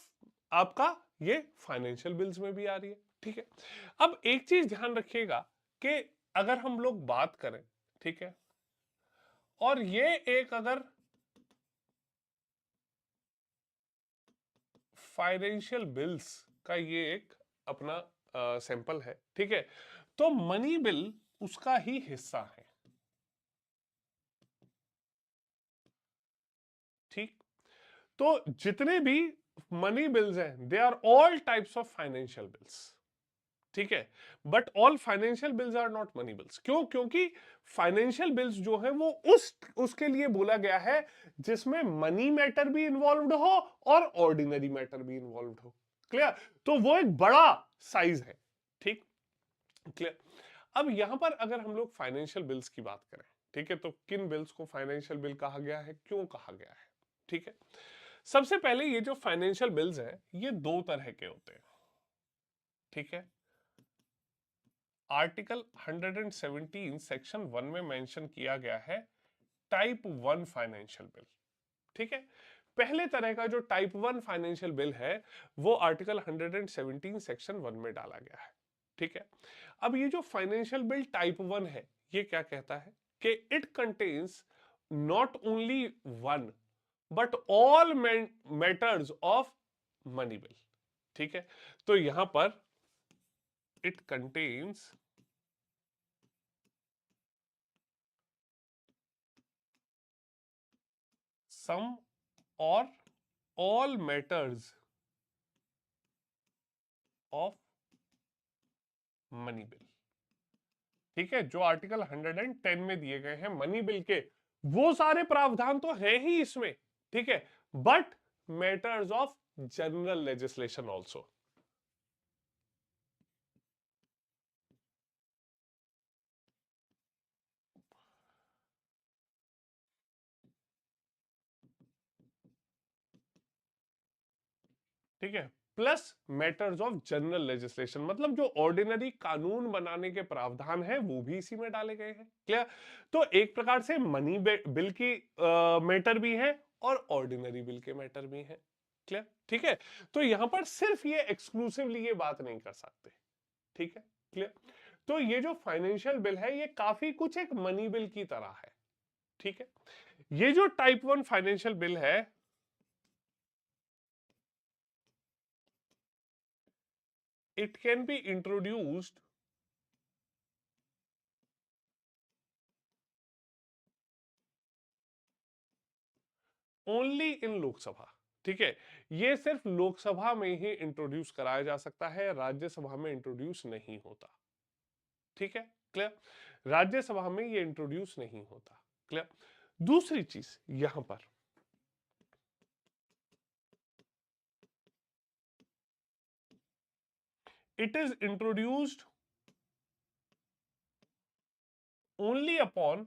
आपका ये फाइनेंशियल बिल्स में भी आ रही है, ठीक है। अब एक चीज ध्यान रखिएगा कि अगर हम लोग बात करें, ठीक है, और ये एक अगर फाइनेंशियल बिल्स का ये एक अपना सैंपल है, ठीक है, तो मनी बिल उसका ही हिस्सा है। ठीक, तो जितने भी मनी बिल्स हैं they are all types of financial bills. ठीक है, but all financial bills are not money bills. क्यों? क्योंकि फाइनेंशियल बिल्स जो है वो उसके लिए बोला गया है जिसमें मनी मैटर भी इन्वॉल्व्ड हो और ऑर्डिनरी मैटर भी इन्वॉल्व्ड हो। क्लियर? तो वो एक बड़ा साइज है। ठीक, क्लियर। अब यहां पर अगर हम लोग फाइनेंशियल बिल्स की बात करें, ठीक है, तो किन बिल्स को फाइनेंशियल बिल कहा गया है, क्यों कहा गया है? ठीक है, सबसे पहले ये जो फाइनेंशियल बिल्स है ये दो तरह के होते हैं। ठीक है, आर्टिकल 117 सेक्शन 1 में मेंशन किया गया है टाइप 1 फाइनेंशियल बिल। ठीक है, पहले तरह का जो टाइप 1 फाइनेंशियल बिल है वो आर्टिकल 117 सेक्शन 1 में डाला गया है। ठीक है, अब ये जो फाइनेंशियल बिल टाइप 1 है ये क्या कहता है कि it contains not only one but all matters of money bill. ठीक है, तो यहां पर इट कंटेन्स सम और all matters of money bill. ठीक है, जो आर्टिकल 110 में दिए गए हैं मनी बिल के, वो सारे प्रावधान तो है ही इसमें। ठीक है, but matters of general legislation also. ठीक है, plus matters of general legislation, मतलब जो ऑर्डिनरी कानून बनाने के प्रावधान है वो भी इसी में डाले गए हैं। क्लियर? तो एक प्रकार से मनी बिल की मैटर भी है और ऑर्डिनरी बिल के मैटर भी है। क्लियर? ठीक है, तो यहां पर सिर्फ ये एक्सक्लूसिवली ये बात नहीं कर सकते। ठीक है, क्लियर? तो ये जो फाइनेंशियल बिल है ये काफी कुछ एक मनी बिल की तरह है। ठीक है, ये जो टाइप 1 फाइनेंशियल बिल है it can be introduced only in Lok Sabha. ठीक है, ये सिर्फ लोकसभा में ही इंट्रोड्यूस कराया जा सकता है, राज्यसभा में इंट्रोड्यूस नहीं होता। ठीक है, क्लियर? राज्यसभा में ये इंट्रोड्यूस नहीं होता। क्लियर? दूसरी चीज यहां पर it is introduced only upon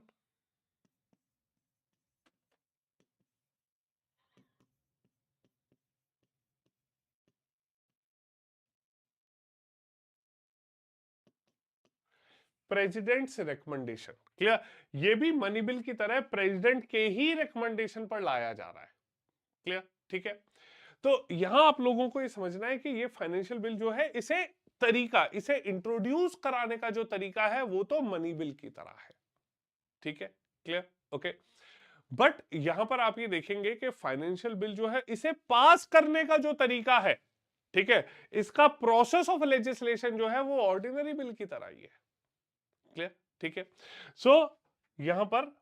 president's recommendation. Clear? ये भी मनी बिल की तरह प्रेसिडेंट के ही रिकमेंडेशन पर लाया जा रहा है। क्लियर? ठीक है, तो यहां आप लोगों को ये समझना है कि ये फाइनेंशियल बिल जो है इसे इंट्रोड्यूस कराने का जो तरीका है वो तो मनी बिल की तरह है। ठीक है, क्लियर? ओके, बट यहां पर आप ये देखेंगे कि फाइनेंशियल बिल जो है इसे पास करने का जो तरीका है, ठीक है, इसका प्रोसेस ऑफ लेजिस्लेशन जो है वो ऑर्डिनरी बिल की तरह ही है। क्लियर? ठीक है, सो यहां पर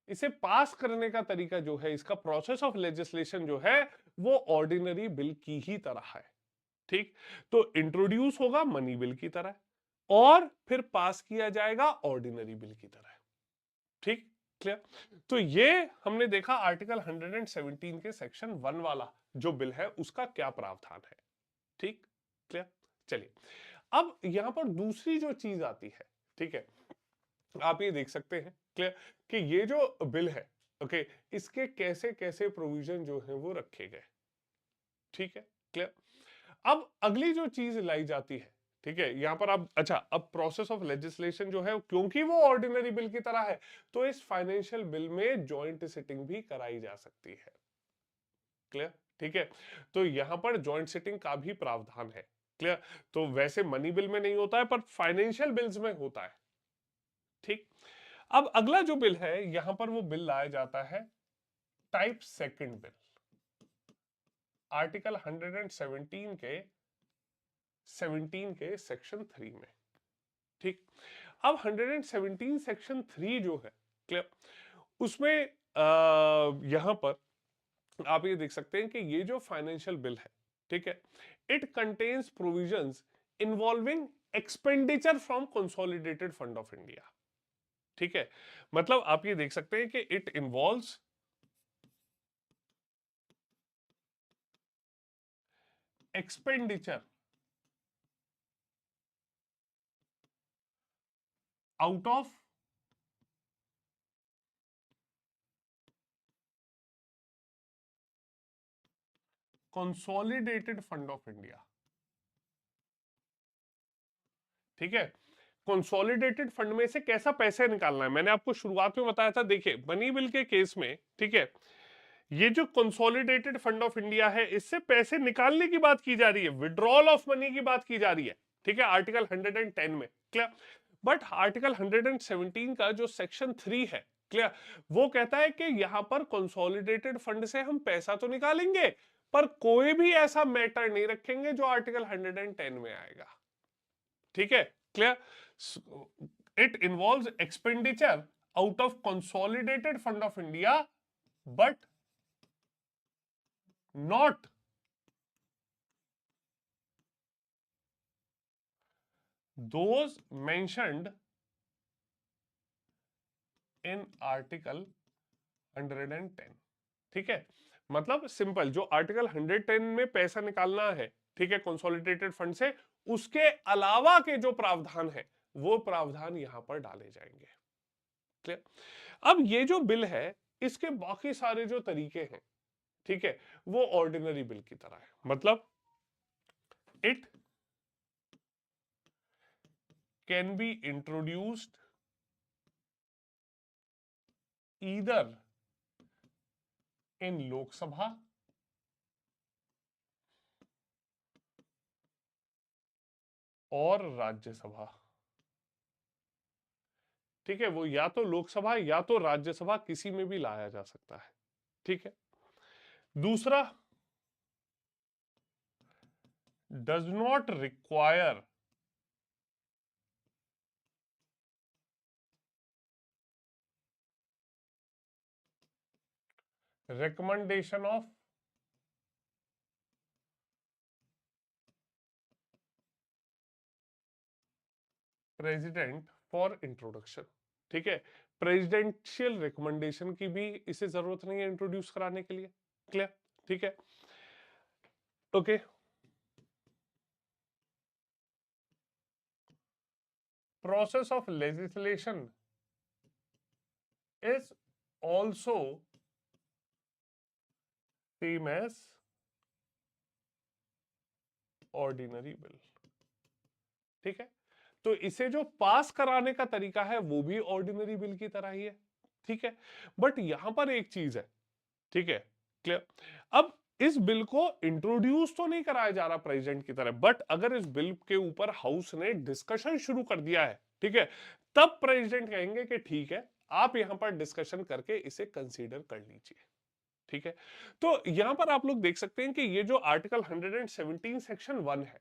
इसे पास करने का तरीका जो है, इसका प्रोसेस ऑफ लेजिस्लेशन जो है वो ऑर्डिनरी बिल की ही तरह है। ठीक, तो इंट्रोड्यूस होगा मनी बिल की तरह और फिर पास किया जाएगा ऑर्डिनरी बिल की तरह। ठीक, क्लियर? तो ये हमने देखा आर्टिकल 117 के सेक्शन 1 वाला जो बिल है उसका क्या प्रावधान है। ठीक, क्लियर? चलिए, अब यहां पर दूसरी जो चीज आती है, ठीक है, आप ये देख सकते हैं क्लियर कि ये जो बिल है, ओके, इसके कैसे कैसे प्रोविजन जो है वो रखे गए। ठीक है, क्लियर? अब अगली जो चीज लाई जाती है, ठीक है, यहां पर अब अच्छा, अब प्रोसेस ऑफ लेजिस्लेशन जो है क्योंकि वो ऑर्डिनरी बिल की तरह है तो इस फाइनेंशियल बिल में जॉइंट सिटिंग भी कराई जा सकती है। क्लियर? ठीक है, तो यहां पर जॉइंट सिटिंग का भी प्रावधान है। क्लियर? तो वैसे मनी बिल में नहीं होता है पर फाइनेंशियल बिल्स में होता है। ठीक, अब अगला जो बिल है यहां पर वो बिल लाया जाता है टाइप सेकंड बिल, आर्टिकल 117 के सेक्शन 3 में। ठीक, अब 117 सेक्शन 3 जो है, क्लियर, उसमें यहां पर आप ये देख सकते हैं कि ये जो फाइनेंशियल बिल है, ठीक है, it contains provisions involving expenditure from consolidated fund of India. ठीक है, मतलब आप ये देख सकते हैं कि it involves expenditure out of consolidated fund of India. ठीक है, कंसोलिडेटेड फंड में से कैसा पैसे निकालना है, मैंने आपको शुरुआत में बताया था। देखिए मनी बिल के केस में, ठीक है, ये जो कंसोलिडेटेड फंड ऑफ इंडिया है इससे पैसे निकालने की बात की जा रही है, विड्रॉल ऑफ मनी की बात की जा रही है। ठीक है, आर्टिकल 110 में, क्लियर। बट आर्टिकल 117 का जो सेक्शन 3 है, क्लियर, वो कहता है कि यहां पर कंसोलिडेटेड फंड से हम पैसा तो निकालेंगे पर कोई भी ऐसा मैटर नहीं रखेंगे जो आर्टिकल 110 में आएगा। ठीक है, clear. It involves expenditure out of consolidated fund of India but not those mentioned in article 110। ठीक है, मतलब सिंपल, जो आर्टिकल 110 में पैसा निकालना है, ठीक है, कंसोलिडेटेड फंड से, उसके अलावा के जो प्रावधान है वो प्रावधान यहां पर डाले जाएंगे। क्लियर? अब ये जो बिल है इसके बाकी सारे जो तरीके हैं, ठीक है, वो ऑर्डिनरी बिल की तरह है। मतलब it can be introduced either in Lok Sabha और राज्यसभा। ठीक है, वो या तो लोकसभा या तो राज्यसभा किसी में भी लाया जा सकता है। ठीक है, दूसरा, does not require recommendation of president for introduction. ठीक है, प्रेसिडेंशियल रिकमेंडेशन की भी इसे जरूरत नहीं है इंट्रोड्यूस कराने के लिए। क्लियर? ठीक है, okay. Process of legislation is also same as ordinary bill. ठीक है, तो इसे जो पास कराने का तरीका है वो भी ऑर्डिनरी बिल की तरह ही है। ठीक है, बट यहां पर एक चीज है, ठीक है, क्लियर। अब इस बिल को इंट्रोड्यूस तो नहीं कराया जा रहा प्रेसिडेंट की तरह, बट अगर इस बिल के ऊपर हाउस ने डिस्कशन शुरू कर दिया है, ठीक है, तब प्रेसिडेंट कहेंगे कि ठीक है, आप यहां पर डिस्कशन करके इसे कंसीडर कर लीजिए। ठीक है, तो यहां पर आप लोग देख सकते हैं कि ये जो आर्टिकल 117 सेक्शन 1 है,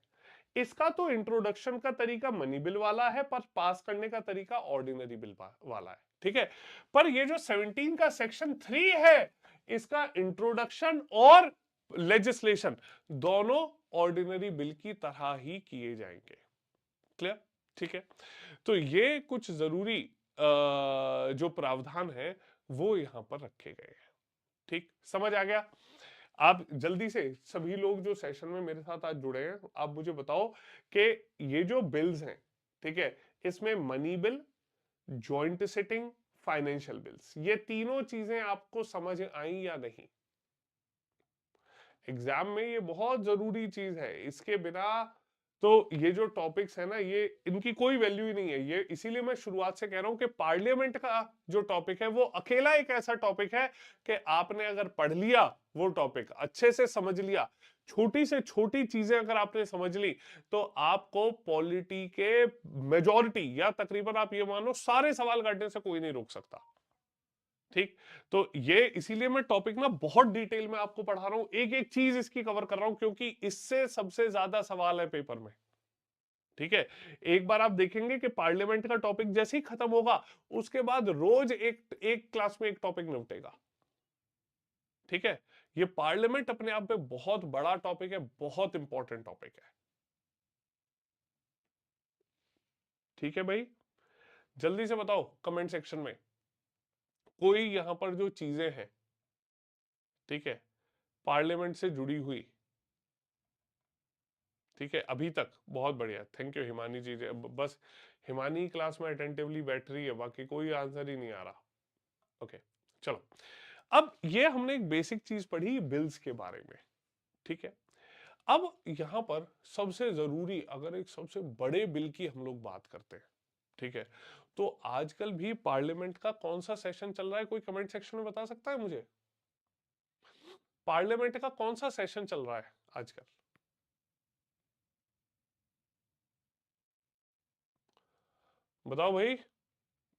इसका तो इंट्रोडक्शन का तरीका मनी बिल वाला है पर पास करने का तरीका ऑर्डिनरी बिल वाला है। ठीक है, पर ये जो 17 का सेक्शन 3 है, इसका इंट्रोडक्शन और लेजिस्लेशन दोनों ऑर्डिनरी बिल की तरह ही किए जाएंगे। क्लियर? ठीक है, तो ये कुछ जरूरी जो प्रावधान है वो यहां पर रखे गए हैं। ठीक, समझ आ गया? आप जल्दी से सभी लोग जो सेशन में मेरे साथ आज जुड़े हैं, आप मुझे बताओ कि ये जो बिल्स हैं, ठीक है, इसमें money bill, joint sitting, financial bills, ये तीनों चीजें आपको समझ आई या नहीं? एग्जाम में ये बहुत जरूरी चीज है, इसके बिना तो ये जो टॉपिक्स है ना, ये इनकी कोई वैल्यू ही नहीं है। ये इसीलिए मैं शुरुआत से कह रहा हूं कि पार्लियामेंट का जो टॉपिक है वो अकेला एक ऐसा टॉपिक है कि आपने अगर पढ़ लिया, वो टॉपिक अच्छे से समझ लिया, छोटी से छोटी चीजें अगर आपने समझ ली, तो आपको पॉलिटी के मेजॉरिटी या तकरीबन आप ये मानो सारे सवाल काटने से कोई नहीं रोक सकता। ठीक, तो ये इसीलिए मैं टॉपिक ना बहुत डिटेल में आपको पढ़ा रहा हूं, एक एक चीज इसकी कवर कर रहा हूं, क्योंकि इससे सबसे ज्यादा सवाल है पेपर में। ठीक है, एक बार आप देखेंगे कि पार्लियामेंट का टॉपिक जैसे ही खत्म होगा, उसके बाद रोज एक एक क्लास में एक टॉपिक निपटेगा। ठीक है, ये पार्लियामेंट अपने आप में बहुत बड़ा टॉपिक है, बहुत इंपॉर्टेंट टॉपिक है। ठीक है भाई, जल्दी से बताओ कमेंट सेक्शन में कोई यहां पर जो चीजें हैं, ठीक है, पार्लियामेंट से जुड़ी हुई। ठीक है, अभी तक बहुत बढ़िया, थैंक यू हिमानी जी। बस हिमानी क्लास में अटेंटिवली बैठ रही है, बाकी कोई आंसर ही नहीं आ रहा। ओके, चलो, अब ये हमने एक बेसिक चीज पढ़ी बिल्स के बारे में। ठीक है, अब यहां पर सबसे जरूरी, अगर एक सबसे बड़े बिल की हम लोग बात करते हैं, ठीक है, तो आजकल भी पार्लियामेंट का कौन सा सेशन चल रहा है, कोई कमेंट सेक्शन में बता सकता है मुझे? पार्लियामेंट का कौन सा सेशन चल रहा है आजकल? बताओ भाई,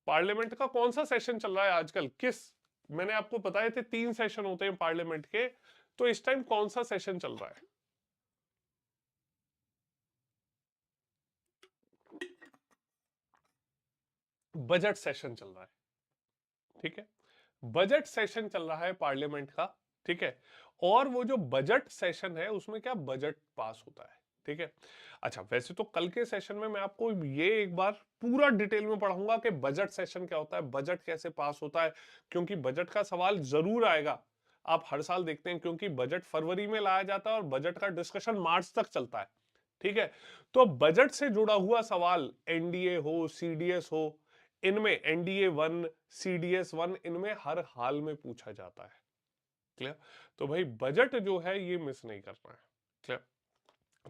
पार्लियामेंट का कौन सा सेशन चल रहा है आजकल? किस, मैंने आपको बताए थे 3 सेशन होते हैं पार्लियामेंट के, तो इस टाइम कौन सा सेशन चल रहा है? बजट सेशन चल रहा है। ठीक है, बजट सेशन चल रहा है पार्लियामेंट का। ठीक है, और वो जो बजट सेशन है उसमें क्या बजट पास होता है। ठीक है, अच्छा, वैसे तो कल के सेशन में मैं आपको ये एक बार पूरा डिटेल में पढ़ाऊंगा कि बजट सेशन क्या होता है, बजट कैसे पास होता है, क्योंकि बजट का सवाल जरूर आएगा। आप हर साल देखते हैं, क्योंकि बजट फरवरी में लाया जाता है और बजट का डिस्कशन मार्च तक चलता है। ठीक है, तो बजट से जुड़ा हुआ सवाल, एनडीए हो, सीडीएस हो, इनमें एनडीए 1, सीडीएस 1, इनमें हर हाल में पूछा जाता है। क्लियर? तो भाई बजट जो है ये मिस नहीं करना है। क्लियर?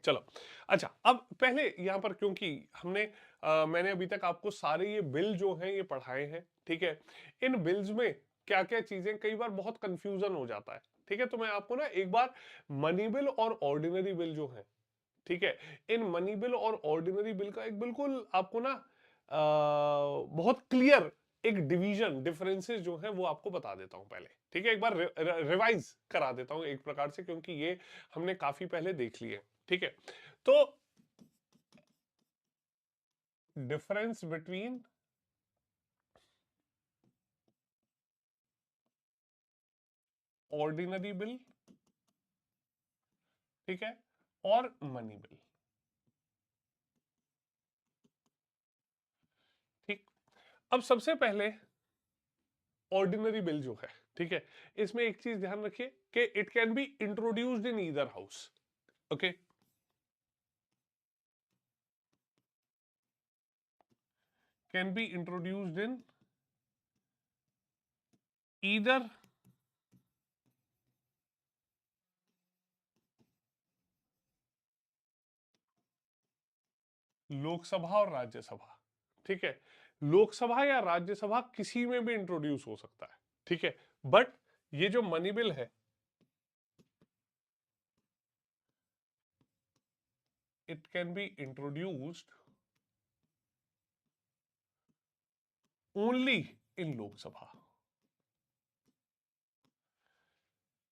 चलो, अच्छा, अब पहले यहां पर, क्योंकि मैंने अभी तक आपको सारे ये बिल जो हैं ये पढ़ाए हैं। ठीक है, इन बिल्स में क्या क्या चीजें, कई बार बहुत कंफ्यूजन हो जाता है। ठीक है, तो मैं आपको ना एक बार मनी बिल और ऑर्डिनरी बिल जो है, ठीक है, इन मनी बिल और ऑर्डिनरी बिल का एक बिल्कुल आपको ना बहुत क्लियर एक डिवीजन, डिफरेंसेस जो है वो आपको बता देता हूं पहले। ठीक है, एक बार रिवाइज करा देता हूं एक प्रकार से, क्योंकि ये हमने काफी पहले देख लिए। ठीक है, तो डिफरेंस बिटवीन ऑर्डिनरी बिल, ठीक है, और मनी बिल। ठीक, अब सबसे पहले ऑर्डिनरी बिल जो है, ठीक है, इसमें एक चीज ध्यान रखिए कि it can be introduced in either house. Okay, can be introduced in either Lok Sabha और राज्यसभा। ठीक है, लोकसभा या राज्यसभा किसी में भी इंट्रोड्यूस हो सकता है। ठीक है, बट ये जो मनी बिल है, it can be introduced only in Lok Sabha.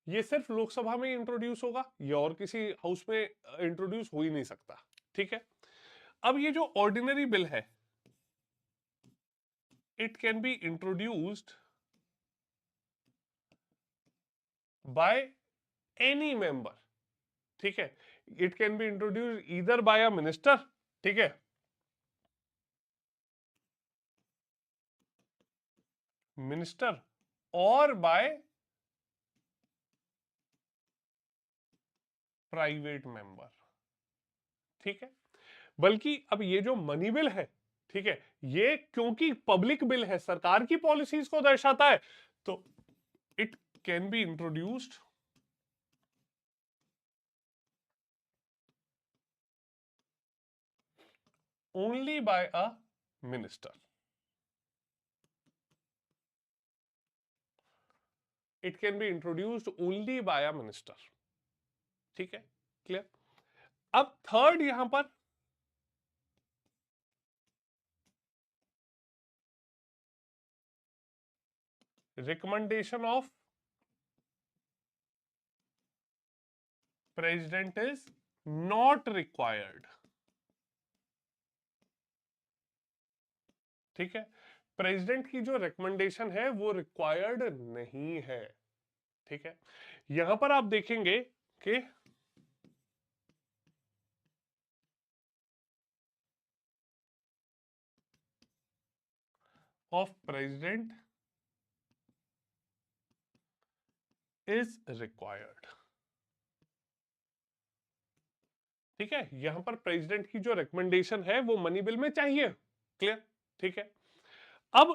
ये सिर्फ लोकसभा में इंट्रोड्यूस होगा, ये और किसी हाउस में इंट्रोड्यूस हो ही नहीं सकता। ठीक है, अब ये जो ऑर्डिनरी बिल है, it can be introduced by any member. ठीक है, it can be introduced either by a minister, ठीक है, मिनिस्टर, और बाय प्राइवेट मेंबर। ठीक है, बल्कि अब ये जो मनी बिल है, ठीक है, ये क्योंकि पब्लिक बिल है, सरकार की पॉलिसीज को दर्शाता है, तो it can be introduced only by a minister. It can be introduced only by a minister. ठीक है, क्लियर? अब थर्ड यहां पर recommendation of president is not required. ठीक है, प्रेसिडेंट की जो रिकमेंडेशन है वो रिक्वायर्ड नहीं है. ठीक है, यहां पर आप देखेंगे कि ऑफ प्रेसिडेंट इज रिक्वायर्ड. ठीक है, यहां पर प्रेसिडेंट की जो रिकमेंडेशन है वो मनी बिल में चाहिए. क्लियर? ठीक है, अब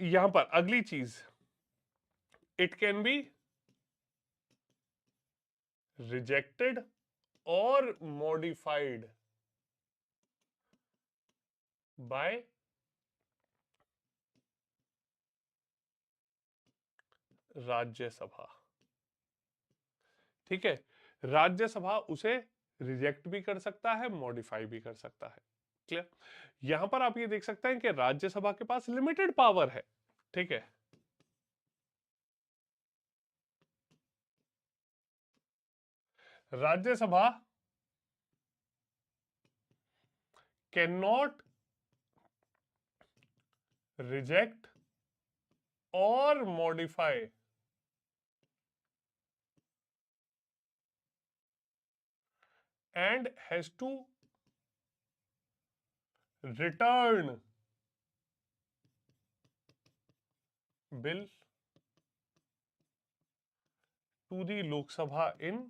यहां पर अगली चीज, इट कैन बी रिजेक्टेड और मॉडिफाइड बाय राज्यसभा. ठीक है, राज्यसभा उसे रिजेक्ट भी कर सकता है, मॉडिफाई भी कर सकता है. क्लियर? यहां पर आप ये देख सकते हैं कि राज्यसभा के पास लिमिटेड पावर है. ठीक है, राज्यसभा कैन नॉट रिजेक्ट और modify and has to return bill to the Lok Sabha in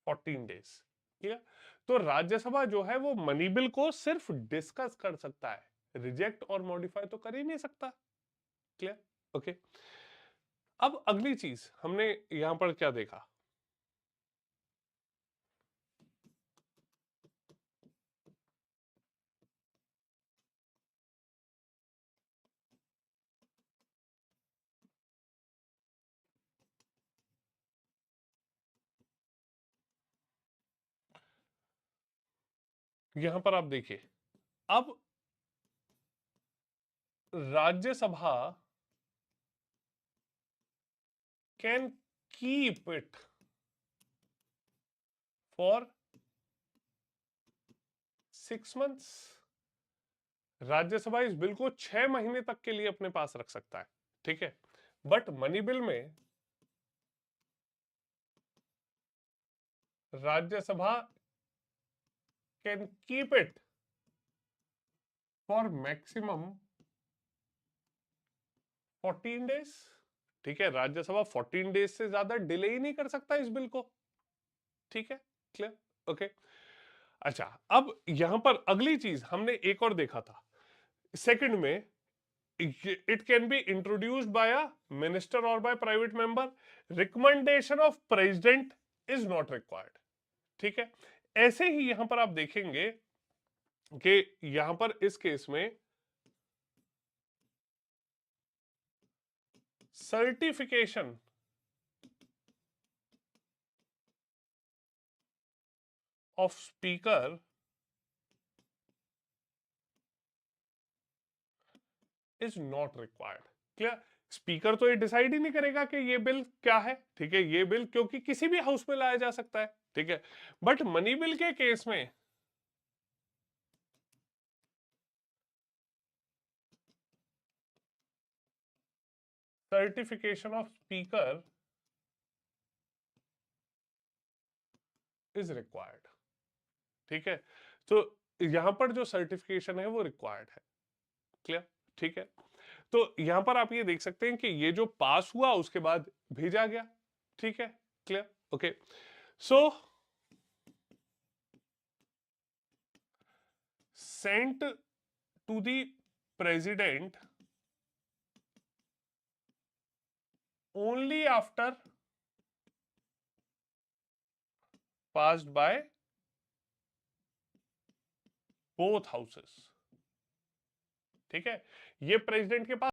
14 days. ठीक है, तो राज्यसभा जो है वो मनी बिल को सिर्फ डिस्कस कर सकता है, रिजेक्ट और मॉडिफाई तो कर ही नहीं सकता. क्लियर? ओके, अब अगली चीज हमने यहां पर क्या देखा, यहां पर आप देखिए, अब Rajya Sabha can keep it for 6 months. Rajya Sabha इस बिल को 6 महीने तक के लिए अपने पास रख सकता है. ठीक है, बट मनी बिल में Rajya Sabha can keep it for maximum 14 days. ठीक है, राज्यसभा 14 डेज से ज्यादा डिले ही नहीं कर सकता इस बिल को. ठीक है, क्लियर? ओके, अच्छा, अब यहां पर अगली चीज हमने एक और देखा था सेकंड में, it can be introduced by a minister और by private member. Recommendation of president is not required. ठीक है, ऐसे ही यहां पर आप देखेंगे कि यहां पर इस केस में certification of speaker is not required. Clear? Speaker तो ये डिसाइड ही नहीं करेगा कि ये बिल क्या है. ठीक है, ये बिल क्योंकि किसी भी हाउस में लाया जा सकता है. ठीक है, बट मनी बिल के केस में certification of speaker is required. ठीक है, तो यहां पर जो सर्टिफिकेशन है वो रिक्वायर्ड है. क्लियर? ठीक है, तो यहां पर आप ये देख सकते हैं कि ये जो पास हुआ उसके बाद भेजा गया. ठीक है, clear? Okay, so sent to the president only after passed by both houses. ठीक है, ये प्रेसिडेंट के पास